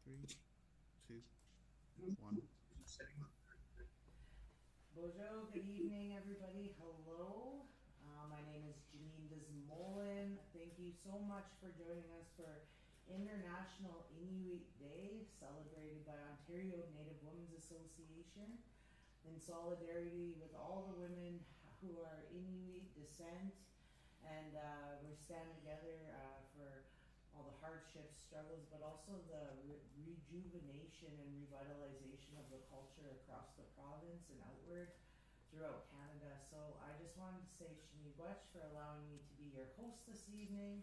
3, 2, 1. Bonjour, good evening, everybody. Hello. My name is Janine Desmolin. Thank you so much for joining us for International Inuit Day, celebrated by Ontario Native Women's Association, in solidarity with all the women who are Inuit descent. And we stand together for all the hardships, struggles, but also the rejuvenation and revitalization of the culture across the province and outward throughout Canada. So I just wanted to say Shiniwach for allowing me to be your host this evening.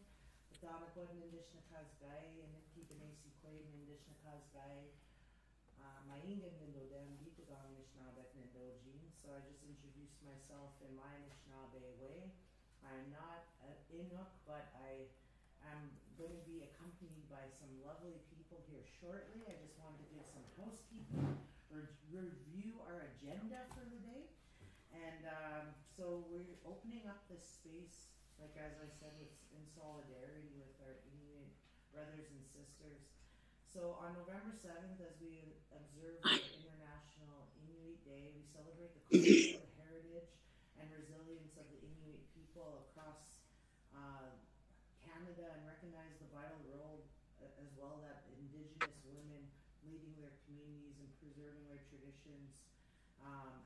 Wadamakwad Nindishnakaz Gai and Kipanesi Quaid Nindishnakaz Gai. Maingan Nindodem Ditagang Nishnabek Nindojin. So I just introduced myself in my Anishinaabe way. I'm not an Inuk, but I am going to be accompanied by some lovely people here shortly. I just wanted to give some housekeeping, review our agenda for the day. And so we're opening up this space, like as I said, it's in solidarity with our Inuit brothers and sisters. So on November 7th, as we observe the International Inuit Day, we celebrate the culture, the heritage, and resilience of the Inuit people across Canada and recognize the vital role as well that Indigenous women leading their communities and preserving their traditions,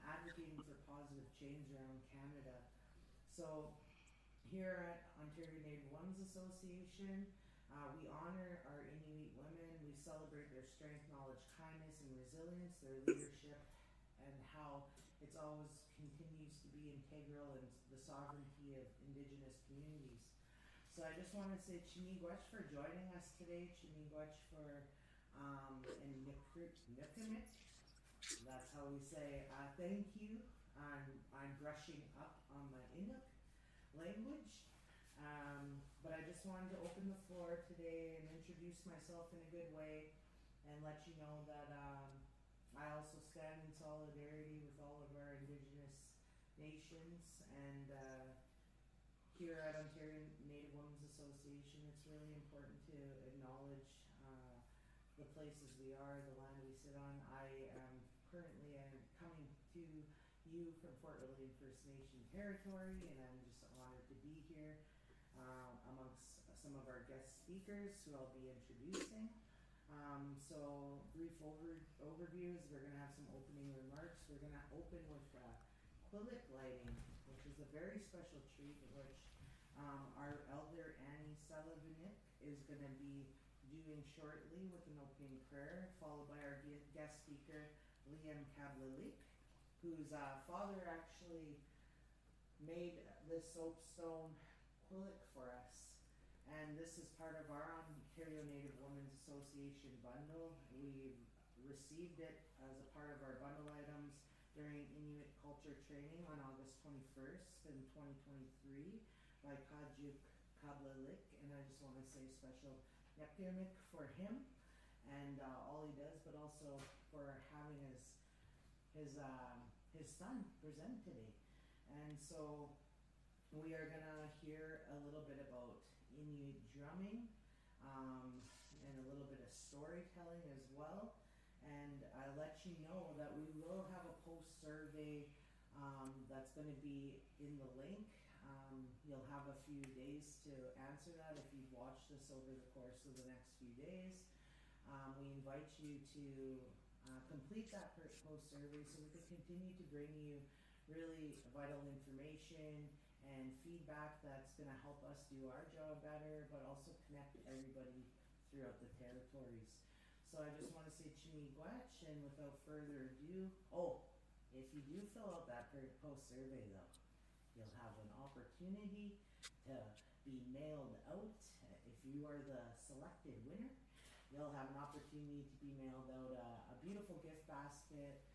advocating for positive change around Canada. So here at Ontario Native Women's Association, we honor our Inuit women. We celebrate their strength, knowledge, kindness, and resilience, their leadership, and how it's always continues to be integral in the sovereignty of Indigenous communities. So I just want to say Chimigwech for joining us today, Chimigwech for and Nukimik. That's how we say thank you. I'm brushing up on my Inuk language. But I just wanted to open the floor today and introduce myself in a good way and let you know that I also stand in solidarity with all of our Indigenous nations, and here at Ontario Native Women's Association, it's really important to acknowledge the places we are, the land we sit on. I am currently coming to you from Fort William First Nation territory, and I'm just honored to be here amongst some of our guest speakers who I'll be introducing. So brief overview is we're going to have some opening remarks. We're going to open with Quillic lighting, which is a very special treat, which our Elder Annie Salluvinuk is going to be doing shortly with an opening prayer, followed by our guest speaker, Liam Kablalik, whose father actually made this soapstone Quillic for us. And this is part of our Ontario Native Women's Association bundle. We received it as a part of our bundle items during Inuit culture training on August 21st in 2023 by Kajuk Kablalik. And I just want to say special yakirmik for him and all he does, but also for having his son present today. And so we are gonna hear a little bit about Inuit drumming and a little bit of storytelling as well. And I let you know that we will have a post survey that's going to be in the link. You'll have a few days to answer that if you've watched this over the course of the next few days. We invite you to complete that post survey so we can continue to bring you really vital information and feedback that's going to help us do our job better, but also connect everybody throughout the territories. So I just want to say Chimigwech, and without further ado, if you do fill out that post survey though, you'll have an opportunity to be mailed out. If you are the selected winner, you'll have an opportunity to be mailed out a beautiful gift basket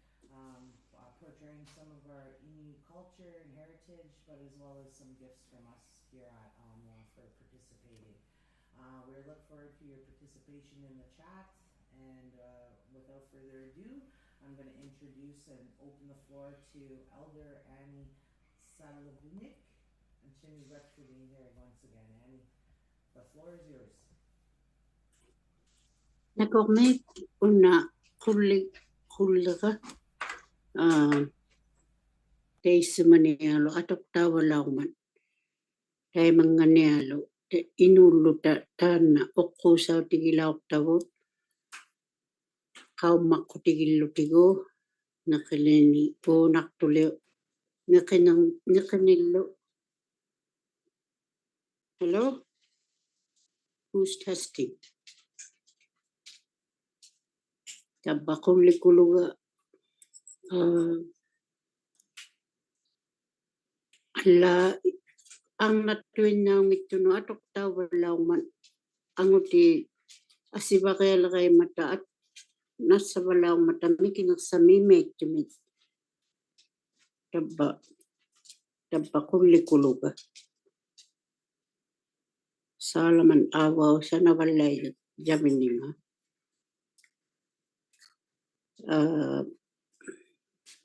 portraying some of our Inuit culture and heritage, but as well as some gifts from us here at for participating. We look forward to your participation in the chat, and without further ado, I'm going to introduce and open the floor to Elder Annie Salluvinuk. And Chimmy Rep for being here once again. Annie, the floor is yours. Nakormek una kulliga teisumanialo atok tawalauman taimanganialo te inulluta taanna oqquusautigilauqtavut qaummaqqutigillutigu neqilini puunartuliu neqinillu. Hello? Who's testing? Tabbaqullikuluga alla angnattuinnaamittunu atok tawalauman anguti asivaqialaqaimata at nassavalaumata mikineqsamiimeittumit tabbaqullikuluga Solomon awau sanavallai jamininga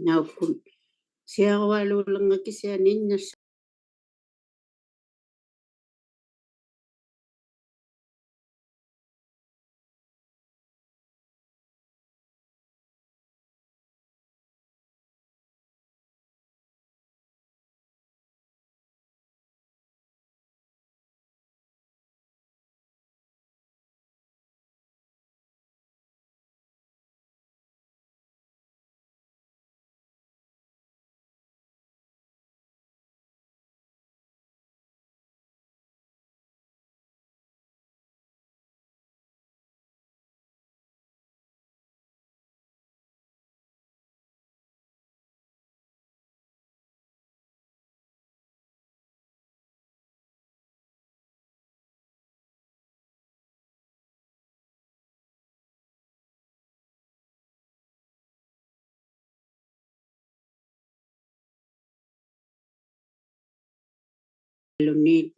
naukun siarualulangaki sianinnas lunit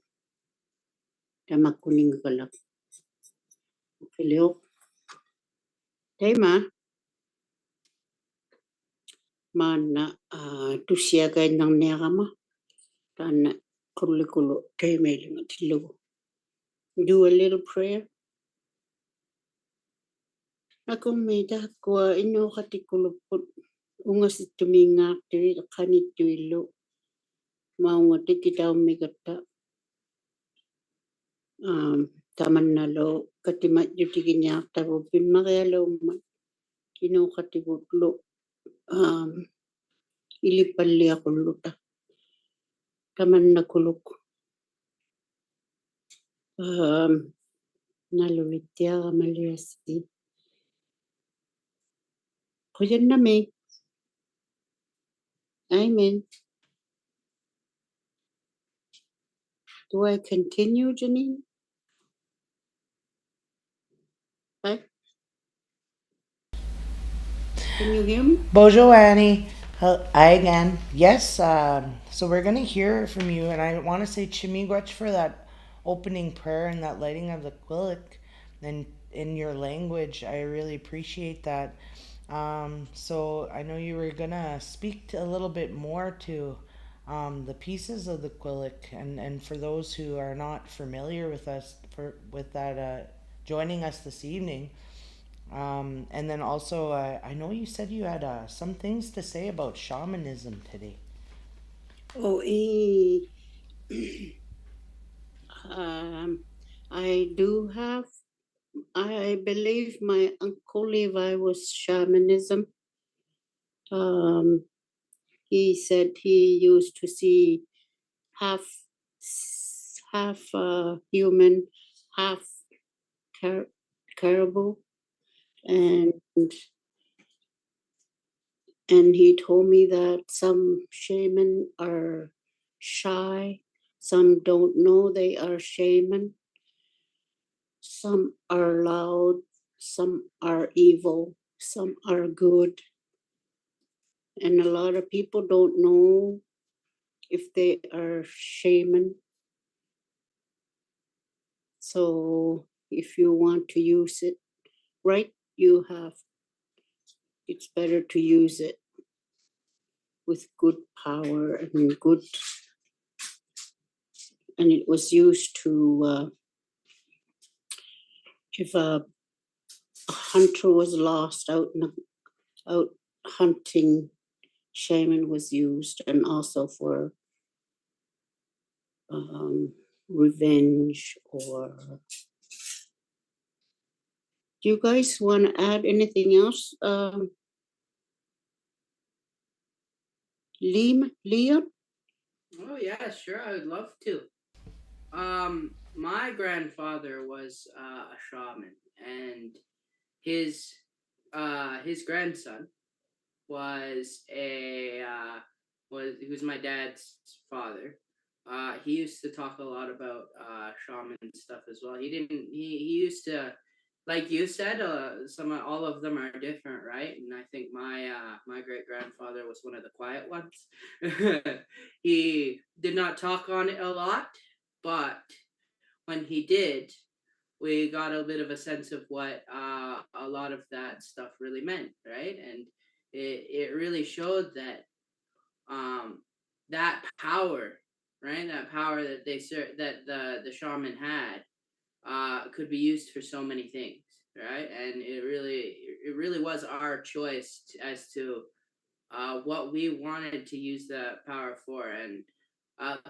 tamakkuningalak Kiliuq taima maanna tussiakainnarniaqama taanna qullikulu taimailingatillugu. Do a little prayer. Nakummi tahakkua innuuqatikkulupput ungasittumiingaartui qanittuillu maunga tikitaummigatta tamannalu katimatjutigiñaartavut pimmarialuumma kinuuqativutlu ilipalliaqulluta tamannakuluk nalulittiaramaliassi quyannami. Amen. Do I continue, Janine? Hi. Can you hear me? Bonjour, Annie. Hi again. Yes, so we're going to hear from you, and I want to say Chimigwach for that opening prayer and that lighting of the quilik and in your language. I really appreciate that. So I know you were going to speak a little bit more to the pieces of the quilik, and for those who are not familiar with us, with that, joining us this evening. And then also, I know you said you had some things to say about shamanism today. Oh, I do have. I believe my uncle Levi was shamanism. He said he used to see half human, half caribou, and he told me that some shaman are shy, some don't know they are shaman, some are loud, some are evil, some are good, and a lot of people don't know if they are shaman. So if you want to use it right, it's better to use it with good power and good, and it was used to give a hunter was lost out hunting, shaman was used, and also for revenge. Or do you guys want to add anything else? Liam? Oh yeah, sure. I would love to. My grandfather was a shaman, and his grandson was who's my dad's father. He used to talk a lot about shaman stuff as well. He used to, like you said, all of them are different, right? And I think my great grandfather was one of the quiet ones. He did not talk on it a lot, but when he did, we got a bit of a sense of what a lot of that stuff really meant, right? And it really showed that that power, right? That power that that the shaman had could be used for so many things, right? And it really was our choice as to what we wanted to use that power for. And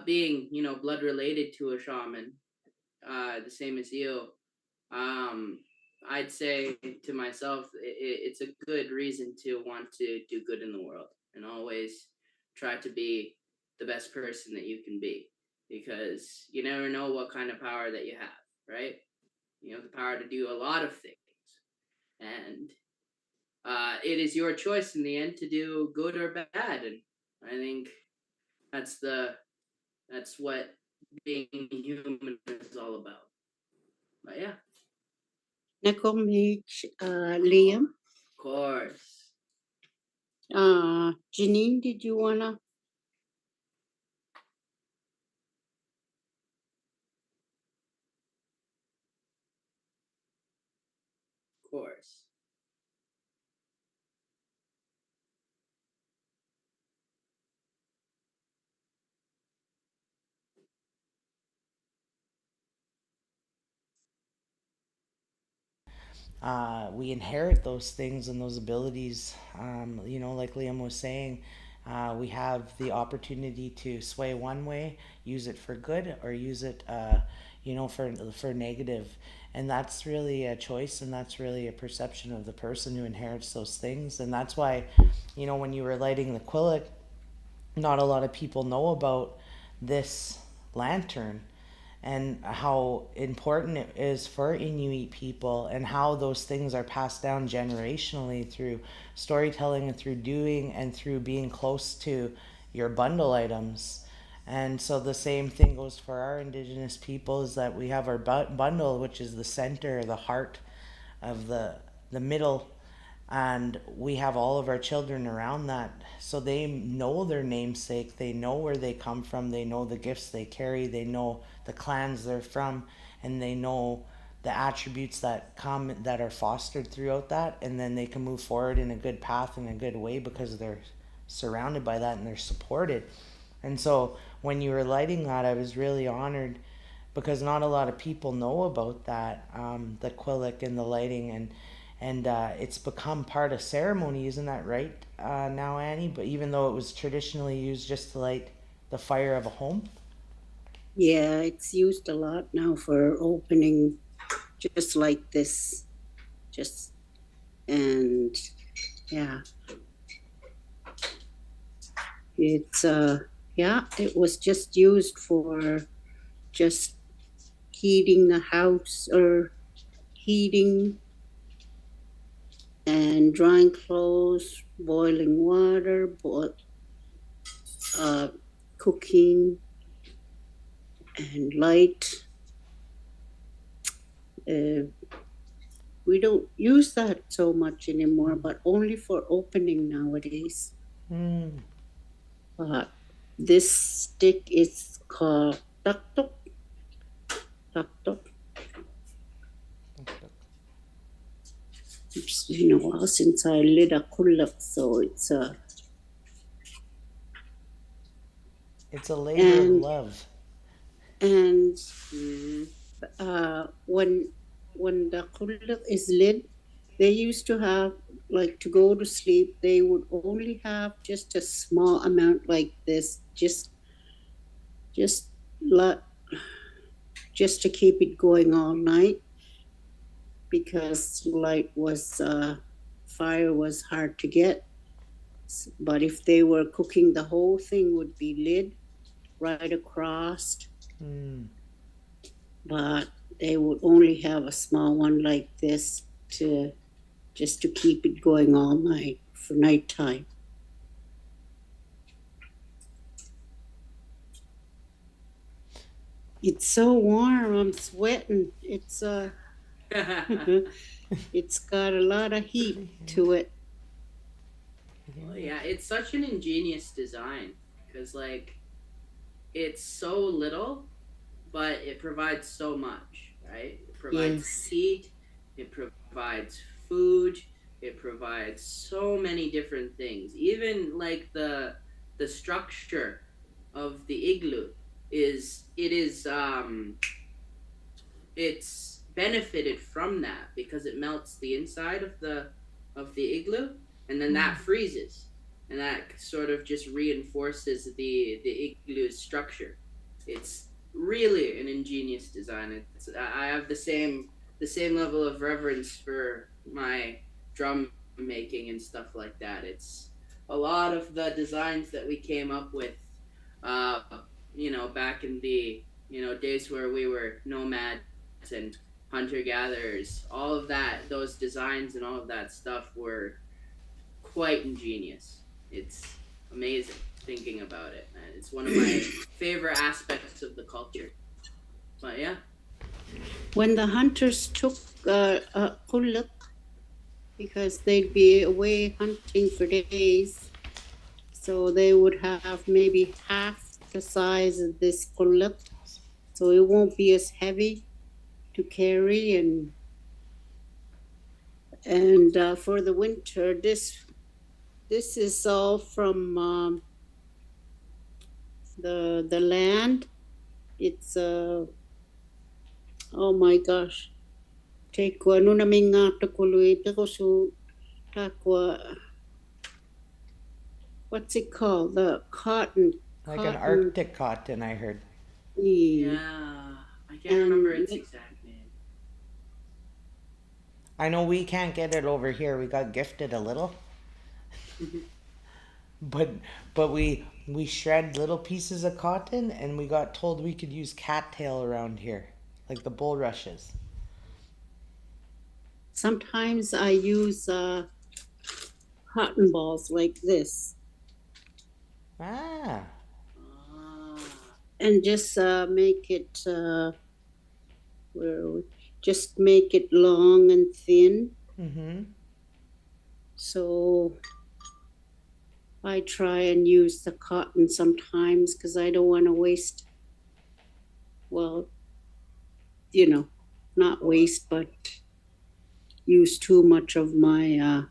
being, blood related to a shaman, the same as you, um, I'd say to myself, it's a good reason to want to do good in the world and always try to be the best person that you can be, because you never know what kind of power that you have, right? You have the power to do a lot of things, and it is your choice in the end to do good or bad. And I think that's what being human is all about. But yeah. Liam? Of course. Janine, did you want to? Of course. We inherit those things and those abilities. Like Liam was saying, we have the opportunity to sway one way, use it for good, or use it, for negative. And that's really a choice, and that's really a perception of the person who inherits those things. And that's why, when you were lighting the quillet, not a lot of people know about this lantern and how important it is for Inuit people, and how those things are passed down generationally through storytelling and through doing and through being close to your bundle items. And so the same thing goes for our Indigenous people, is that we have our bundle, which is the center, the heart of the middle, and we have all of our children around that, so they know their namesake, they know where they come from, they know the gifts they carry, they know the clans they're from, and they know the attributes that come, that are fostered throughout that, and then they can move forward in a good path, in a good way, because they're surrounded by that and they're supported. And so when you were lighting that, I was really honored, because not a lot of people know about that, the quillic and the lighting, and it's become part of ceremony, isn't that right, now, Annie? But even though it was traditionally used just to light the fire of a home. Yeah, it's used a lot now for opening, just like this, and yeah, it's it was just used for just heating the house, or heating and drying clothes, boiling water, cooking, and light. We don't use that so much anymore, but only for opening nowadays. But this stick is called taktok. Taktok. It's been a while since I lit a kulak, so it's a. It's a labor of love. And when the kulak is lit, they used to have, like, to go to sleep, they would only have just a small amount like this, just let, just to keep it going all night, because light was fire was hard to get. But if they were cooking, the whole thing would be lit right across. But they would only have a small one like this to just to keep it going all night for nighttime. It's so warm, I'm sweating. It's it's got a lot of heat to it. Well, yeah, it's such an ingenious design because, like, it's so little, but it provides so much, right? It provides Yes. heat, it provides food, it provides so many different things. Even like the structure of the igloo is it's benefited from that because it melts the inside of the igloo, and then that freezes, and that sort of just reinforces the igloo's structure. It's really an ingenious design. I have the same level of reverence for my drum making and stuff like that. It's a lot of the designs that we came up with, back in the days where we were nomads and hunter gatherers. All of that, those designs and all of that stuff were quite ingenious. It's amazing thinking about it. It's one of my favorite aspects of the culture. But yeah. When the hunters took kuluk, because they'd be away hunting for days, so they would have maybe half the size of this kuluk, so it won't be as heavy to carry. And for the winter, this is all from the land. It's oh my gosh. Take ano namin nga tukuluy pero so takwa. What's it called? The cotton. Like an Arctic cotton, I heard. Yeah, I can't remember its exact name. I know we can't get it over here. We got gifted a little. but we shred little pieces of cotton, and we got told we could use cattail around here, like the bulrushes. Sometimes I use cotton balls like this. And just make it just make it long and thin. So I try and use the cotton sometimes because I don't want to waste, well, not waste, but use too much of my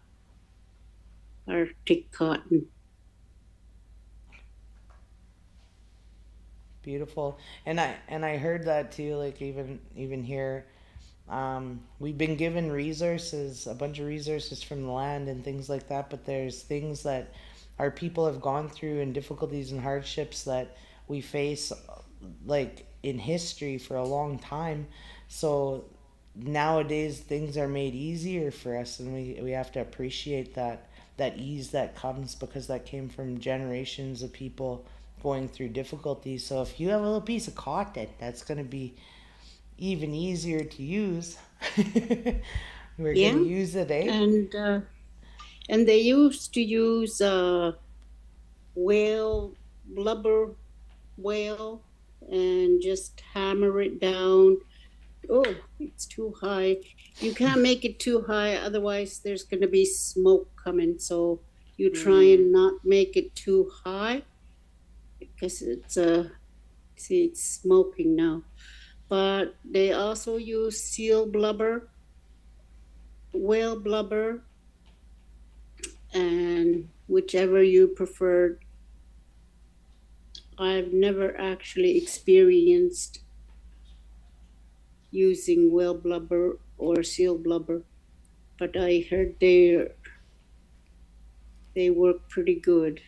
Arctic cotton. Beautiful. And I heard that too, like even here, we've been given resources, a bunch of resources from the land and things like that, but there's things that our people have gone through and difficulties and hardships that we face like in history for a long time. So nowadays things are made easier for us, and we have to appreciate that ease that comes because that came from generations of people going through difficulties. So if you have a little piece of cotton, that's going to be even easier to use. We're going to use it, eh? And they used to use blubber whale, and just hammer it down. Oh, it's too high. You can't make it too high, otherwise there's going to be smoke coming. So you try and not make it too high, because it's see, it's smoking now. But they also use seal blubber, whale blubber, and whichever you prefer. I've never actually experienced using whale blubber or seal blubber, but I heard they work pretty good.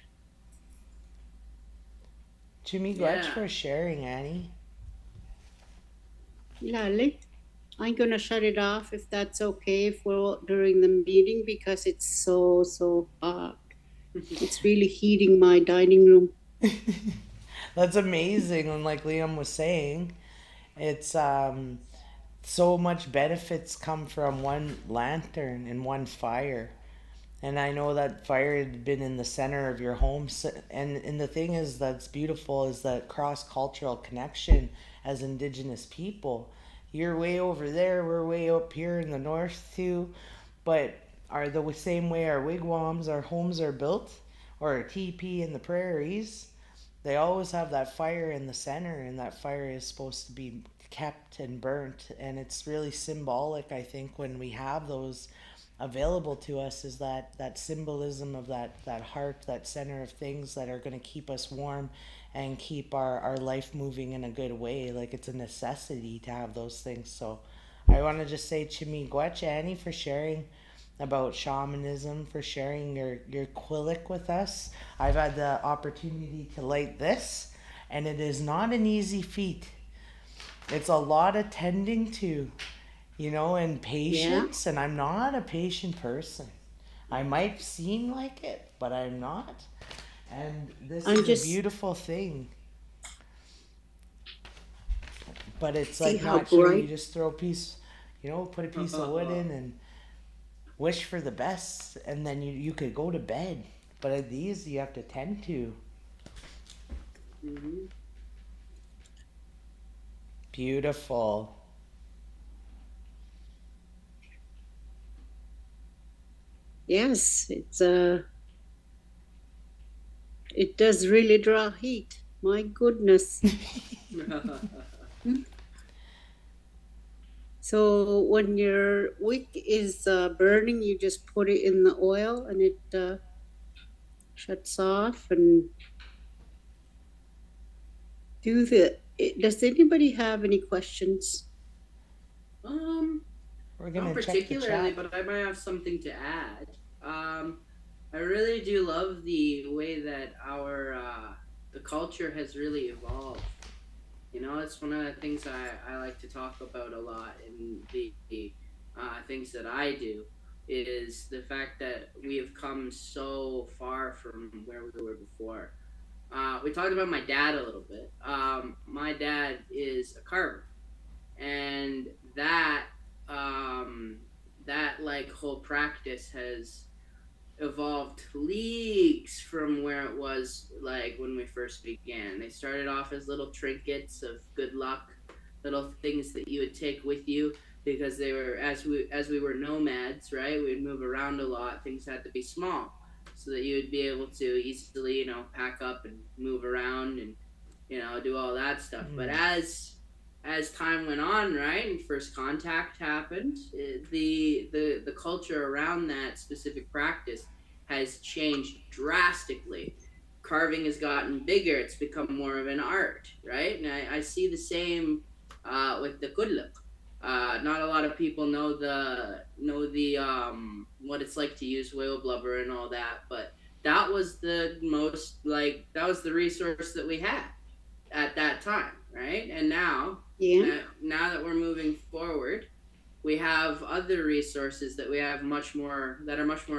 Jimmy, Yeah. Glutch for sharing, Annie. Lale, I'm gonna shut it off if that's okay for during the meeting because it's so hot. It's really heating my dining room. That's amazing. And like Liam was saying, it's so much benefits come from one lantern and one fire. And I know that fire had been in the center of your home. And the thing is that's beautiful is that cross-cultural connection as Indigenous people. You're way over there, we're way up here in the north too. But are the same way our wigwams, our homes are built, or a teepee in the prairies, they always have that fire in the center, and that fire is supposed to be kept and burnt. And it's really symbolic, I think, when we have those available to us, is that symbolism of that heart, that center of things that are going to keep us warm and keep our life moving in a good way. Like, it's a necessity to have those things. So I want to just say Chimigwech, Annie, for sharing about shamanism, for sharing your Quillic with us. I've had the opportunity to light this, and it is not an easy feat. It's a lot of tending to, and patience, and I'm not a patient person. I might seem like it, but I'm not. And this is a beautiful thing. But it's like not sure, you just throw a piece, put a piece of wood in and wish for the best, and then you could go to bed. But these you have to tend to. Mm-hmm. Beautiful. Yes, it does really draw heat. My goodness. So when your wick is burning, you just put it in the oil and it shuts off. And does anybody have any questions? We're gonna not particularly, but I might have something to add. I really do love the way that our the culture has really evolved. It's one of the things I like to talk about a lot in the things that I do, is the fact that we have come so far from where we were before. We talked about my dad a little bit. My dad is a carver, and that like whole practice has evolved leagues from where it was like when we first began. They started off as little trinkets of good luck, little things that you would take with you, because they were, as we were nomads, right? We'd move around a lot. Things had to be small so that you would be able to easily, pack up and move around and, do all that stuff. But as time went on, right, and first contact happened, the culture around that specific practice has changed drastically. Carving has gotten bigger. It's become more of an art, right? And I see the same with the Kudluk. Not a lot of people know the what it's like to use whale blubber and all that, but that was the resource that we had at that time, right? And now that we're moving forward, we have other resources that are much more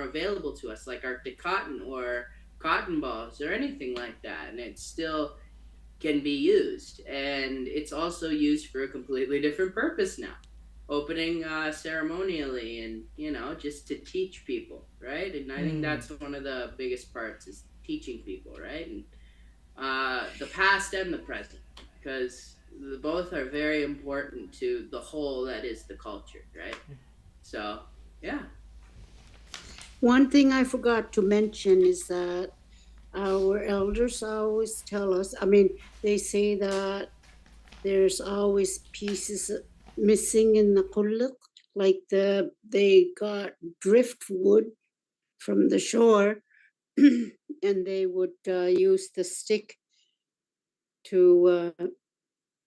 available to us, like Arctic cotton or cotton balls or anything like that, and it still can be used, and it's also used for a completely different purpose now, opening ceremonially, and just to teach people, right? And I think that's one of the biggest parts, is teaching people, right? And the past and the present, because both are very important to the whole that is the culture, right? So, yeah. One thing I forgot to mention is that our elders always tell us, they say that there's always pieces missing in the kulluk, like they got driftwood from the shore and they would use the stick to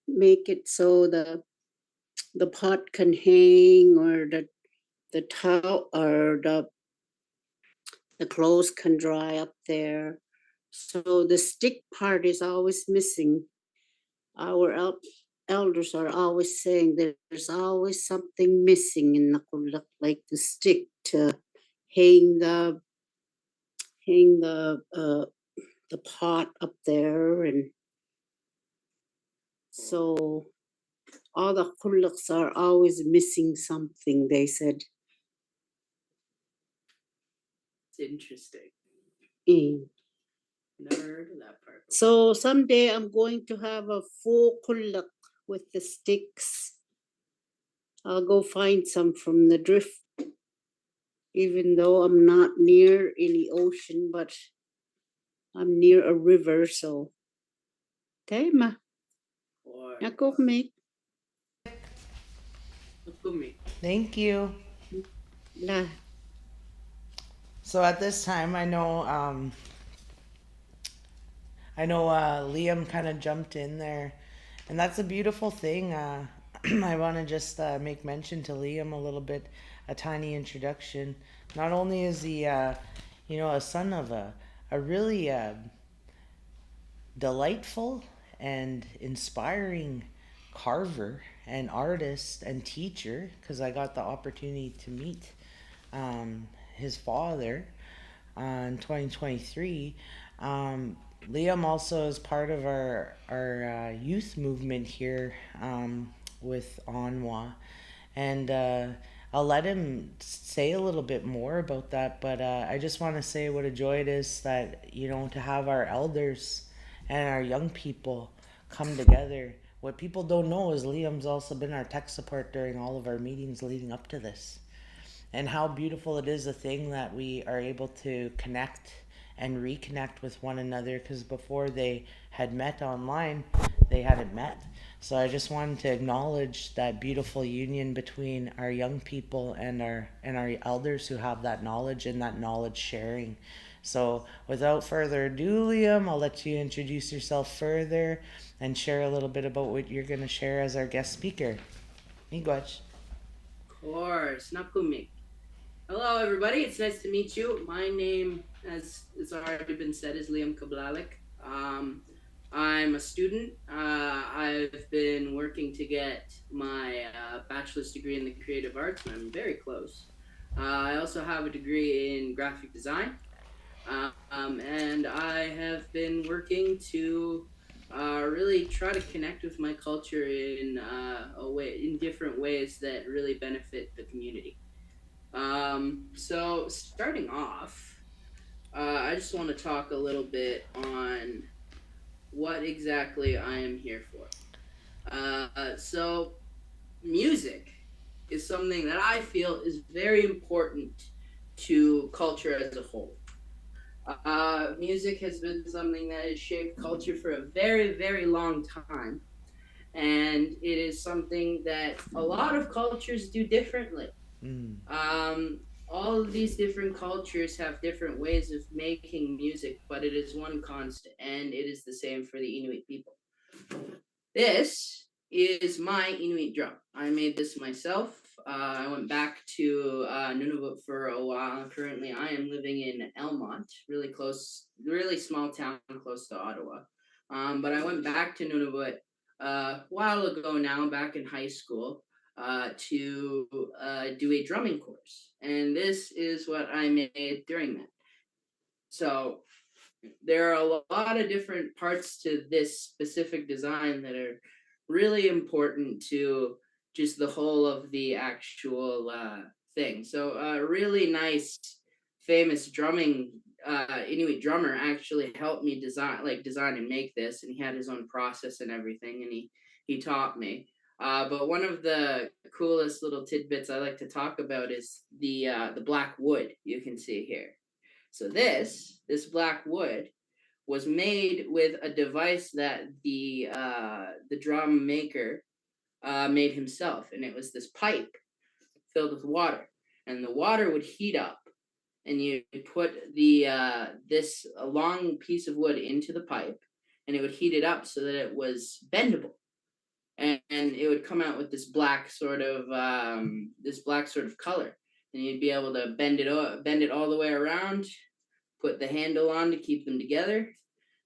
make it so the pot can hang, or the towel or the clothes can dry up there. So the stick part is always missing. Our elders are always saying that there's always something missing in the kulak, like the stick to hang the the pot up there, and so all the kulaks are always missing something, they said. It's interesting. Mm. Never heard of that part. So someday I'm going to have a full kulak with the sticks. I'll go find some from the drift, even though I'm not near any ocean, but I'm near a river, so. Tema, Or nakumik, Nakumi. Thank you. la. So at this time, I know Liam kind of jumped in there, and that's a beautiful thing. I want to just make mention to Liam a little bit, a tiny introduction. Not only is he, a son of a really delightful and inspiring carver and artist and teacher, because I got the opportunity to meet his father in 2023. Liam also is part of our youth movement here with Anwa, and I'll let him say a little bit more about that. But I just want to say what a joy it is that to have our elders and our young people come together. What people don't know is Liam's also been our tech support during all of our meetings leading up to this, and how beautiful it is a thing that we are able to connect and reconnect with one another, because before they had met online, they hadn't met. So I just wanted to acknowledge that beautiful union between our young people and our elders who have that knowledge and that knowledge sharing. So without further ado, Liam, I'll let you introduce yourself further and share a little bit about what you're going to share as our guest speaker. Miigwech. Of course, Nakumi. Hello, everybody. It's nice to meet you. My name, as it's already been said, is Liam Kablalik. I'm a student. I've been working to get my bachelor's degree in the creative arts, and I'm very close. I also have a degree in graphic design, and I have been working to really try to connect with my culture in different ways that really benefit the community. So starting off, I just want to talk a little bit on what exactly I am here for. So music is something that I feel is very important to culture as a whole. Music has been something that has shaped culture for a very, very long time. And it is something that a lot of cultures do differently. All of these different cultures have different ways of making music, but it is one constant, and it is the same for the Inuit people. This is my Inuit drum. I made this myself. I went back to Nunavut for a while. Currently, I am living in Elmont, really small town close to Ottawa. But I went back to Nunavut a while ago now, back in high school, to do a drumming course. And this is what I made during that. So there are a lot of different parts to this specific design that are really important to just the whole of the actual thing. So a really nice, famous drumming Inuit drummer actually helped me design and make this, and he had his own process and everything, and he taught me. But one of the coolest little tidbits I like to talk about is the black wood you can see here. So this black wood was made with a device that the drum maker made himself, and it was this pipe filled with water, and the water would heat up, and you put this long piece of wood into the pipe, and it would heat it up so that it was bendable, and it would come out with this black sort of color. and you'd be able to bend it all the way around, put the handle on to keep them together,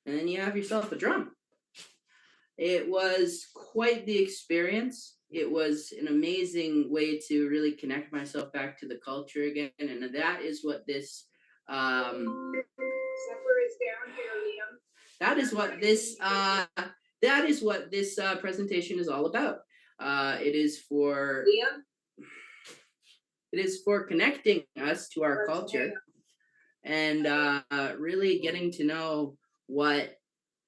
and then you have yourself a drum. It was quite the experience. It was an amazing way to really connect myself back to the culture again, and that is what this Supper is down here, Liam. that is what this presentation is all about. It is for Liam? connecting us to our culture and really getting to know what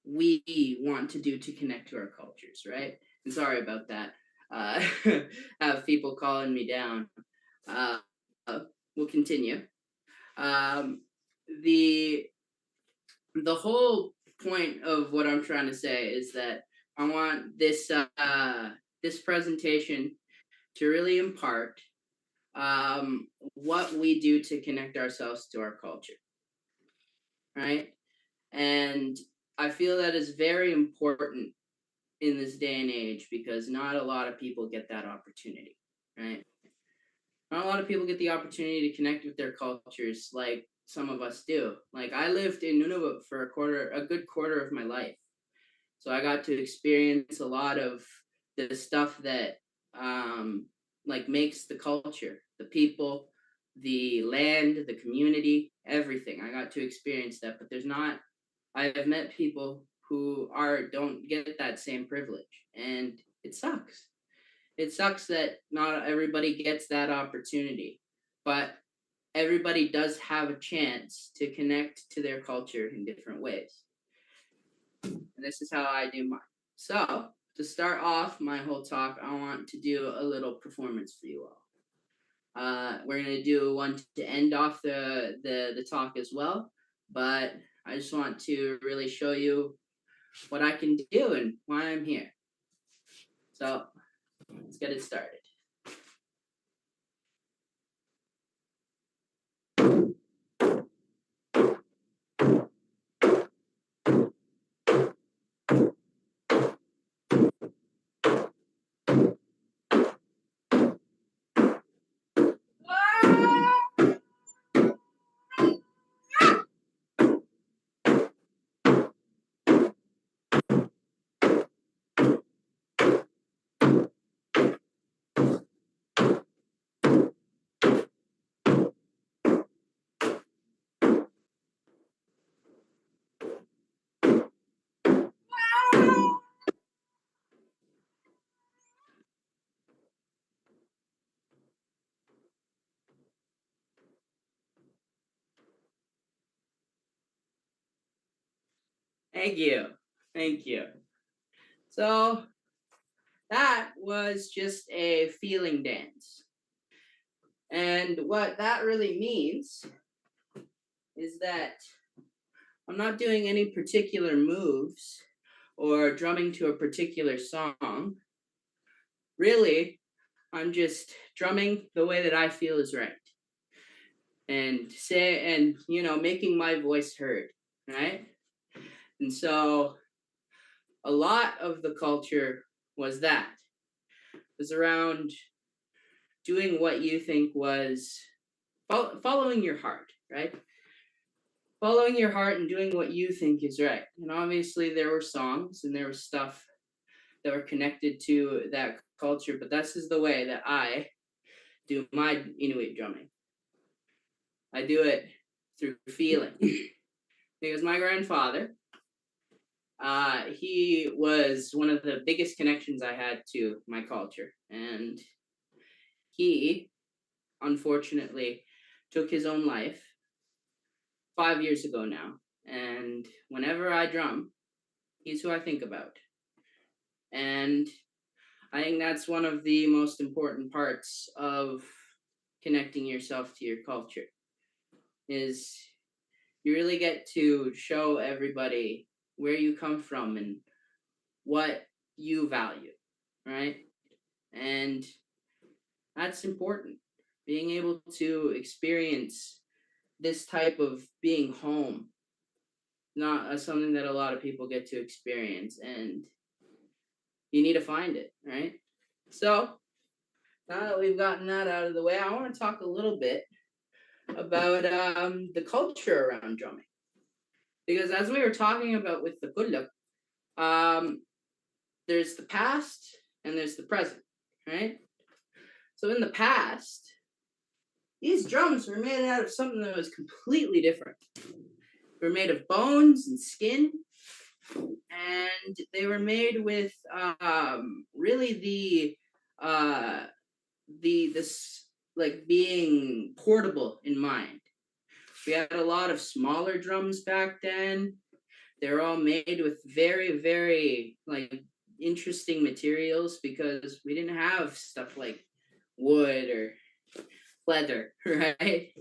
we want to do to connect to our cultures, right? And sorry about that. Have people calling me down. We'll continue. The whole point of what I'm trying to say is that I want this this presentation to really impart what we do to connect ourselves to our culture, right? And I feel that is very important in this day and age because not a lot of people get that opportunity, right? Not a lot of people get the opportunity to connect with their cultures like some of us do. Like I lived in Nunavut for a good quarter of my life. So I got to experience a lot of the stuff that like makes the culture, the people, the land, the community, everything. I got to experience that, but I've met people who don't get that same privilege, and it sucks. It sucks that not everybody gets that opportunity, but everybody does have a chance to connect to their culture in different ways. And this is how I do mine. So to start off my whole talk, I want to do a little performance for you all. We're gonna do one to end off the talk as well, but I just want to really show you what I can do and why I'm here. So let's get it started. Thank you. Thank you. So that was just a feeling dance. And what that really means is that I'm not doing any particular moves or drumming to a particular song. Really, I'm just drumming the way that I feel is right. And making my voice heard, right? And so a lot of the culture was around doing what you think was following your heart, right? Following your heart and doing what you think is right. And obviously there were songs and there was stuff that were connected to that culture, but this is the way that I do my Inuit drumming. I do it through feeling. Because my grandfather, he was one of the biggest connections I had to my culture. And he, unfortunately, took his own life 5 years ago now. And whenever I drum, he's who I think about. And I think that's one of the most important parts of connecting yourself to your culture, is you really get to show everybody where you come from and what you value, right? And that's important. Being able to experience this type of being home, not something that a lot of people get to experience, and you need to find it, right? So now that we've gotten that out of the way, I want to talk a little bit about the culture around drumming. Because as we were talking about with the kulluk, there's the past and there's the present, right? So in the past, these drums were made out of something that was completely different. They were made of bones and skin, and they were made with really this like being portable in mind. We had a lot of smaller drums back then. They were all made with very, very like interesting materials because we didn't have stuff like wood or leather, right?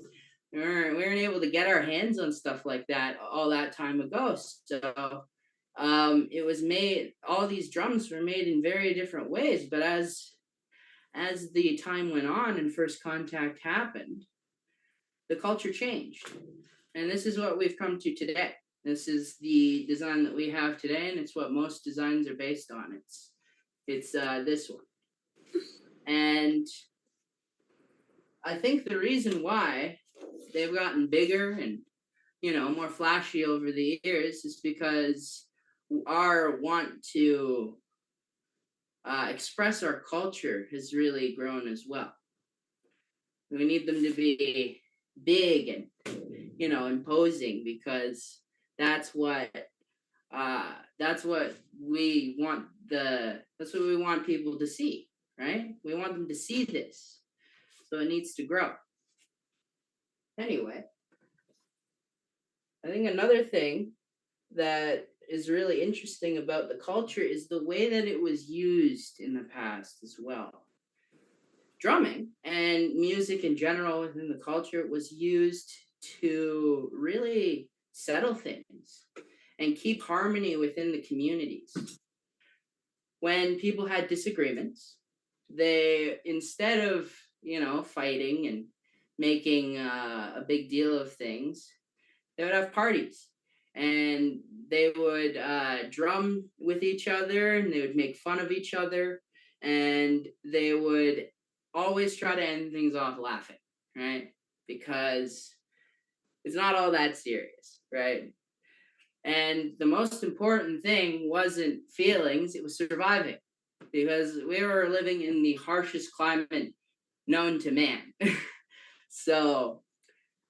We weren't able to get our hands on stuff like that all that time ago. So it was made, all these drums were made in very different ways. But as the time went on and first contact happened, the culture changed. And this is what we've come to today. This is the design that we have today, and it's what most designs are based on. It's this one. And I think the reason why they've gotten bigger and, you know, more flashy over the years is because our want to express our culture has really grown as well. We need them to be big and, you know, imposing, because that's what we want that's what we want people to see, right? We want them to see this. So it needs to grow. Anyway, I think another thing that is really interesting about the culture is the way that it was used in the past as well. Drumming and music in general within the culture was used to really settle things and keep harmony within the communities. When people had disagreements, they, instead of, you know, fighting and making a big deal of things, they would have parties, and they would drum with each other, and they would make fun of each other, and they would always try to end things off laughing, right? Because it's not all that serious, right? And the most important thing wasn't feelings, it was surviving, because we were living in the harshest climate known to man. So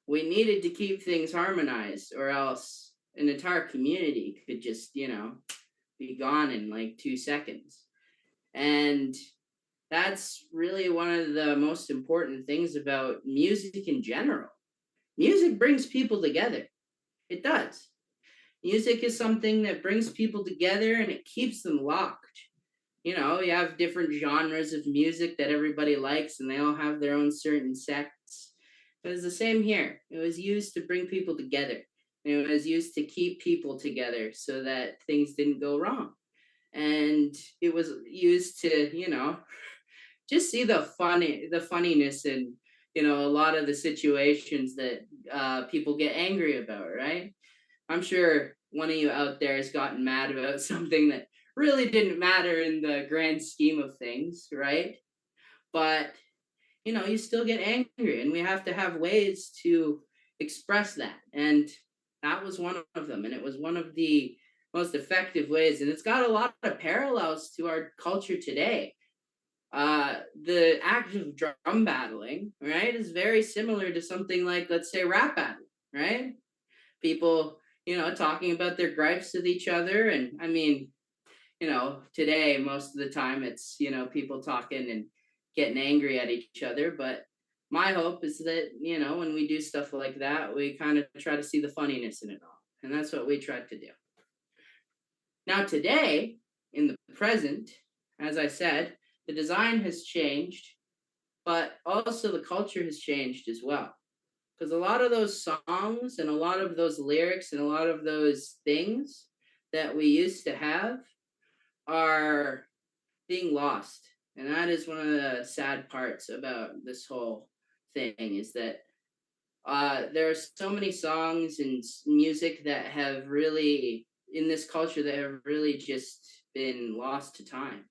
we needed to keep things harmonized, or else an entire community could just, you know, be gone in like 2 seconds. And that's really one of the most important things about music in general. Music brings people together. It does. Music is something that brings people together and it keeps them locked. You know, you have different genres of music that everybody likes, and they all have their own certain sects. It was the same here. It was used to bring people together. It was used to keep people together so that things didn't go wrong. And it was used to, you know, just see the funniness in, you know, a lot of the situations that people get angry about, right? I'm sure one of you out there has gotten mad about something that really didn't matter in the grand scheme of things, right? But, you know, you still get angry, and we have to have ways to express that. And that was one of them. And it was one of the most effective ways. And it's got a lot of parallels to our culture today. The act of drum battling, right, is very similar to something like, let's say, rap battling, right? People, you know, talking about their gripes with each other. And I mean, you know, today, most of the time it's, you know, people talking and getting angry at each other. But my hope is that, you know, when we do stuff like that, we kind of try to see the funniness in it all. And that's what we tried to do. Now, today, in the present, as I said, the design has changed, but also the culture has changed as well. Because a lot of those songs and a lot of those lyrics and a lot of those things that we used to have are being lost. And that is one of the sad parts about this whole thing, is that there are so many songs and music that have really, in this culture, that have really just been lost to time.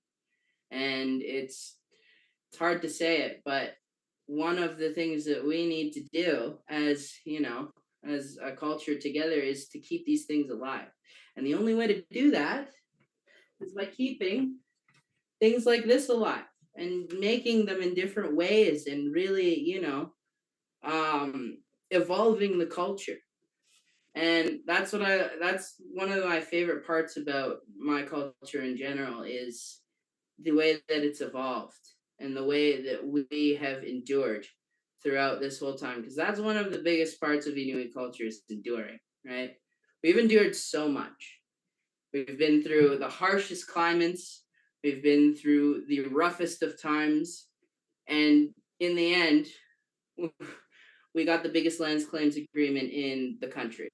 And it's it's hard to say it, but one of the things that we need to do as, as a culture together is to keep these things alive. And the only way to do that is by keeping things like this alive and making them in different ways and really, evolving the culture. And that's one of my favorite parts about my culture in general is the way that it's evolved and the way that we have endured throughout this whole time. Because that's one of the biggest parts of Inuit culture is enduring, right? We've endured so much. We've been through the harshest climates. We've been through the roughest of times. And in the end, we got the biggest lands claims agreement in the country,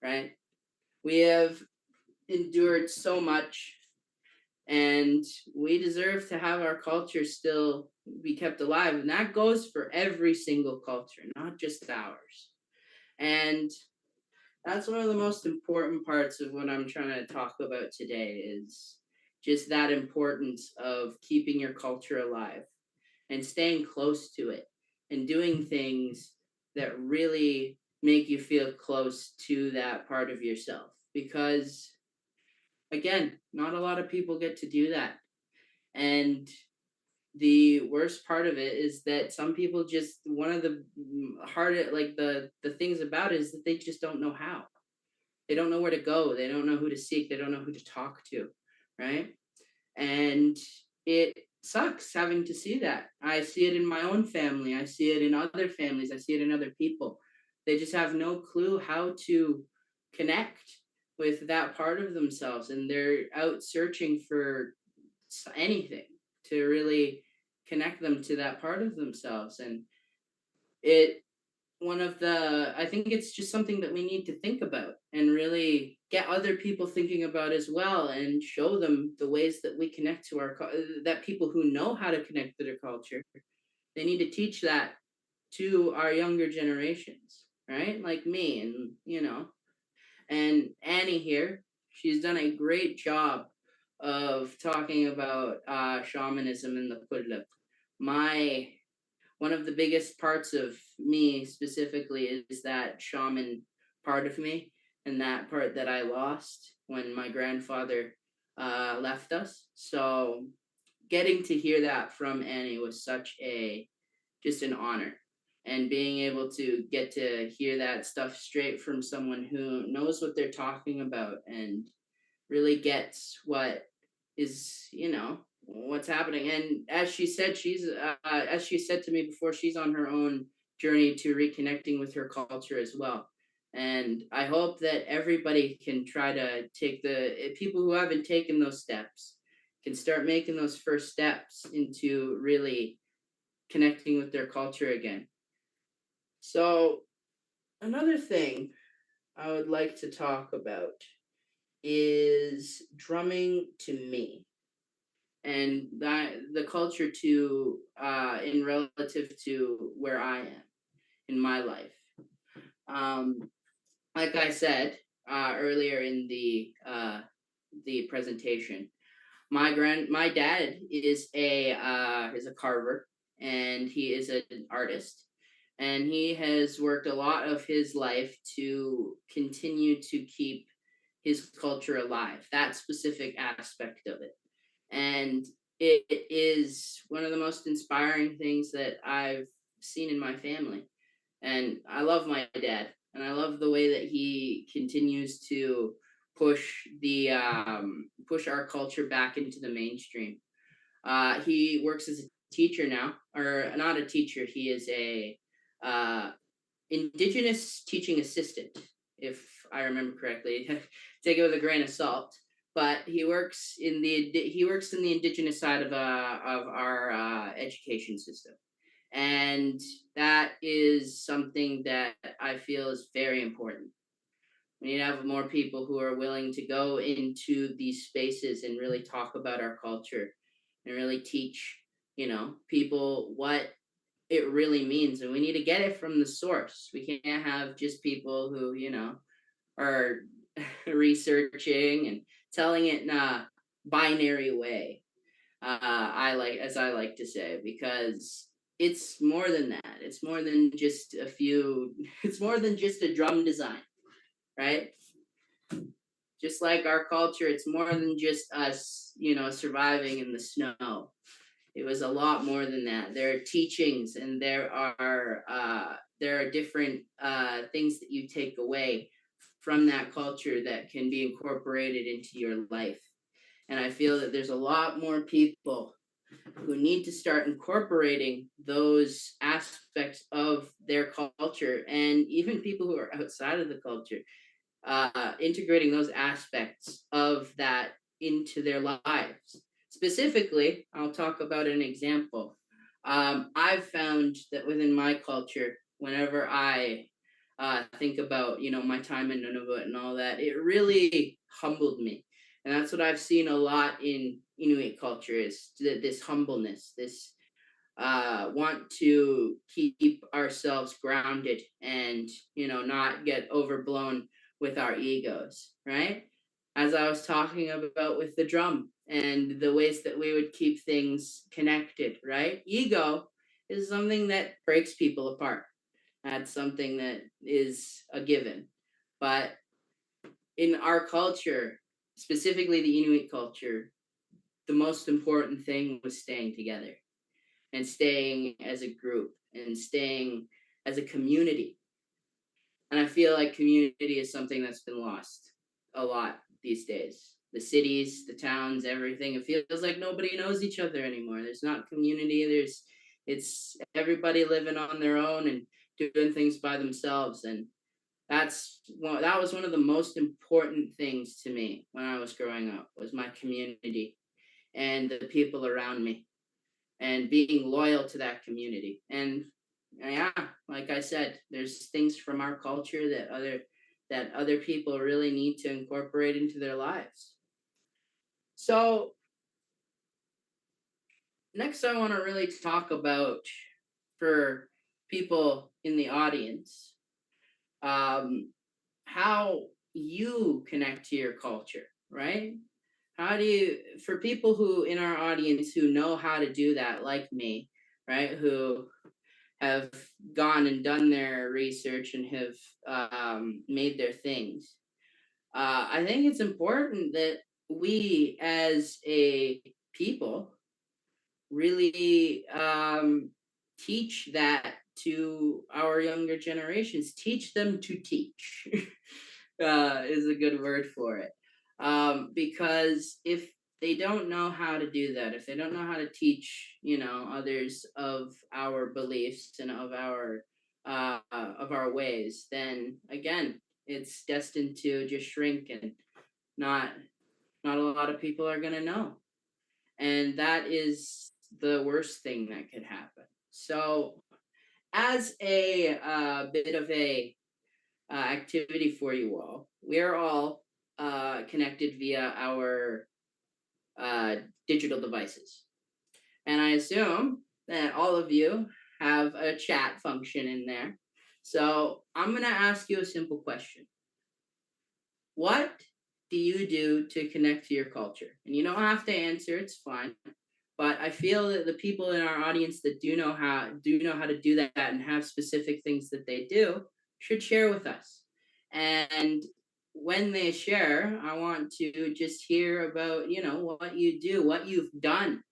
right? We have endured so much, and we deserve to have our culture still be kept alive. And that goes for every single culture, not just ours. And that's one of the most important parts of what I'm trying to talk about today is just that importance of keeping your culture alive and staying close to it and doing things that really make you feel close to that part of yourself. Because, again, not a lot of people get to do that. And the worst part of it is that some people just, one of the hardest, like the things about it is that they just don't know how. They don't know where to go. They don't know who to seek. They don't know who to talk to, right? And it sucks having to see that. I see it in my own family. I see it in other families. I see it in other people. They just have no clue how to connect with that part of themselves, and they're out searching for anything to really connect them to that part of themselves. And I think it's just something that we need to think about and really get other people thinking about as well, and show them the ways that we connect to that people who know how to connect to their culture, they need to teach that to our younger generations, right? Like me, and Annie here, she's done a great job of talking about shamanism in the Kudluk. One of the biggest parts of me specifically is that shaman part of me, and that part that I lost when my grandfather left us. So getting to hear that from Annie was just an honor. And being able to get to hear that stuff straight from someone who knows what they're talking about and really gets what is, what's happening. And as she said, as she said to me before, she's on her own journey to reconnecting with her culture as well. And I hope that everybody can try to people who haven't taken those steps can start making those first steps into really connecting with their culture again. So another thing I would like to talk about is drumming to me, and that the culture to in relative to where I am in my life. Like I said earlier in the presentation, my dad is a carver, and he is an artist, and he has worked a lot of his life to continue to keep his culture alive, that specific aspect of it. And it is one of the most inspiring things that I've seen in my family. And I love my dad, and I love the way that he continues to push our culture back into the mainstream. He works as a teacher now, or not a teacher. He is a Indigenous teaching assistant, if I remember correctly. Take it with a grain of salt. But he works in the Indigenous side of our education system, and that is something that I feel is very important. We need to have more people who are willing to go into these spaces and really talk about our culture and really teach, people what it really means. And we need to get it from the source. We can't have just people who, are researching and telling it in a binary way. I like to say, because it's more than that. It's more than just a few. It's more than just a drum design, right? Just like our culture, it's more than just us, surviving in the snow. It was a lot more than that. There are teachings, and there are different things that you take away from that culture that can be incorporated into your life. And I feel that there's a lot more people who need to start incorporating those aspects of their culture, and even people who are outside of the culture, integrating those aspects of that into their lives. Specifically, I'll talk about an example. I've found that within my culture, whenever I think about, my time in Nunavut and all that, it really humbled me. And that's what I've seen a lot in Inuit culture, is this humbleness, this want to keep ourselves grounded, and not get overblown with our egos, right? As I was talking about with the drum and the ways that we would keep things connected, right? Ego is something that breaks people apart. That's something that is a given. But in our culture, specifically the Inuit culture, the most important thing was staying together, and staying as a group, and staying as a community. And I feel like community is something that's been lost a lot these days. The cities, the towns, everything. It feels like nobody knows each other anymore. There's not community. It's everybody living on their own and doing things by themselves. And that was one of the most important things to me when I was growing up, was my community and the people around me, and being loyal to that community. And yeah, like I said, there's things from our culture that other people really need to incorporate into their lives. So next, I want to really talk about, for people in the audience, how you connect to your culture, right? How do you, for people who in our audience who know how to do that, like me, right? Who have gone and done their research and have made their things. I think it's important that we as a people really teach that to our younger generations. Teach them to teach is a good word for it. Because if they don't know how to do that, if they don't know how to teach, others of our beliefs and of our ways, then again, it's destined to just shrink, and not a lot of people are going to know. And that is the worst thing that could happen. So as a bit of a activity for you all, we are all connected via our digital devices. And I assume that all of you have a chat function in there. So I'm going to ask you a simple question. What do you do to connect to your culture? And you don't have to answer, it's fine. But I feel that the people in our audience that do know how to do that and have specific things that they do should share with us. And when they share, I want to just hear about, what you do, what you've done,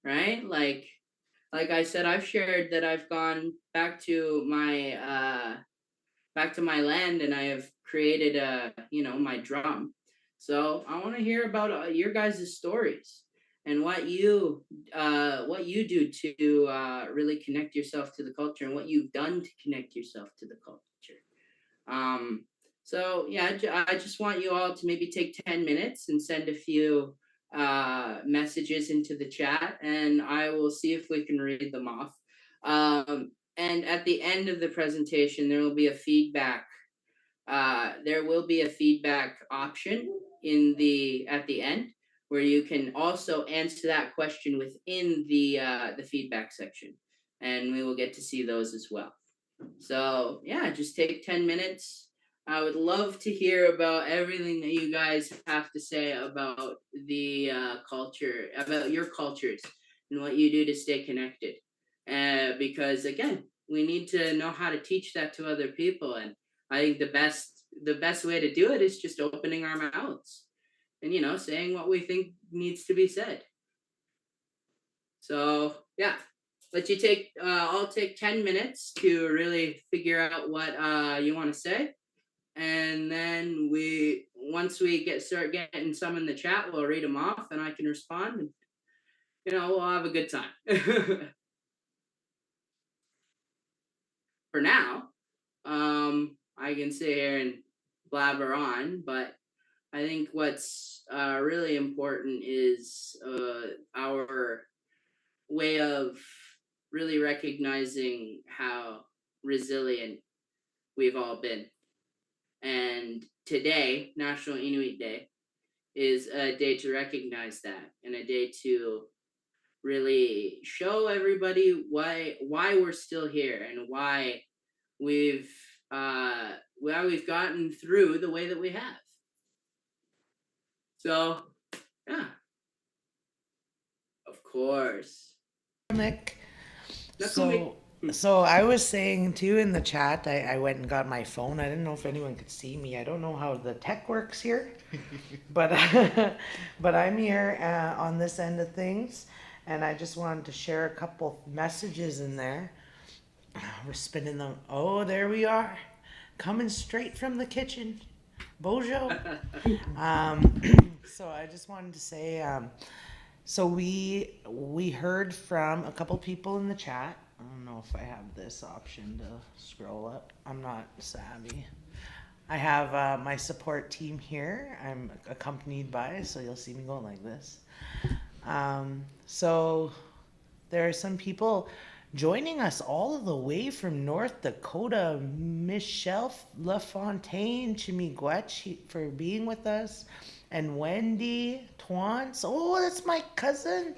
right? Like I said, I've shared that I've gone back to my land, and I have created my drum. So I want to hear about your guys' stories, and what you do to really connect yourself to the culture, and what you've done to connect yourself to the culture. So yeah, I just want you all to maybe take 10 minutes and send a few messages into the chat, and I will see if we can read them off. And at the end of the presentation, there will be a feedback. There will be a feedback option at the end, where you can also answer that question within the feedback section, and we will get to see those as well. So yeah, just take 10 minutes, I would love to hear about everything that you guys have to say about the culture, about your cultures, and what you do to stay connected. Because again, we need to know how to teach that to other people, and I think the best way to do it is just opening our mouths and saying what we think needs to be said. So yeah, let you take. I'll take 10 minutes to really figure out what you want to say, and then once we start getting some in the chat, we'll read them off, and I can respond, and we'll have a good time. For now, I can sit here and blabber on, but I think what's really important is our way of really recognizing how resilient we've all been. And today, National Inuit Day, is a day to recognize that, and a day to really show everybody why we're still here, and why we've gotten through the way that we have. So yeah, of course. Mick. That's what we- So I was saying too in the chat, I went and got my phone. I didn't know if anyone could see me. I don't know how the tech works here, but but I'm here on this end of things, and I just wanted to share a couple messages in there. We're spinning them. Oh, there we are, coming straight from the kitchen. Bonjour. So I just wanted to say, so we heard from a couple people in the chat. I don't know if I have this option to scroll up. I'm not savvy. I have my support team here. I'm accompanied by, so you'll see me going like this. So there are some people joining us all the way from North Dakota. Michelle LaFontaine, Chimigwech for being with us. And Wendy Twance. Oh, that's my cousin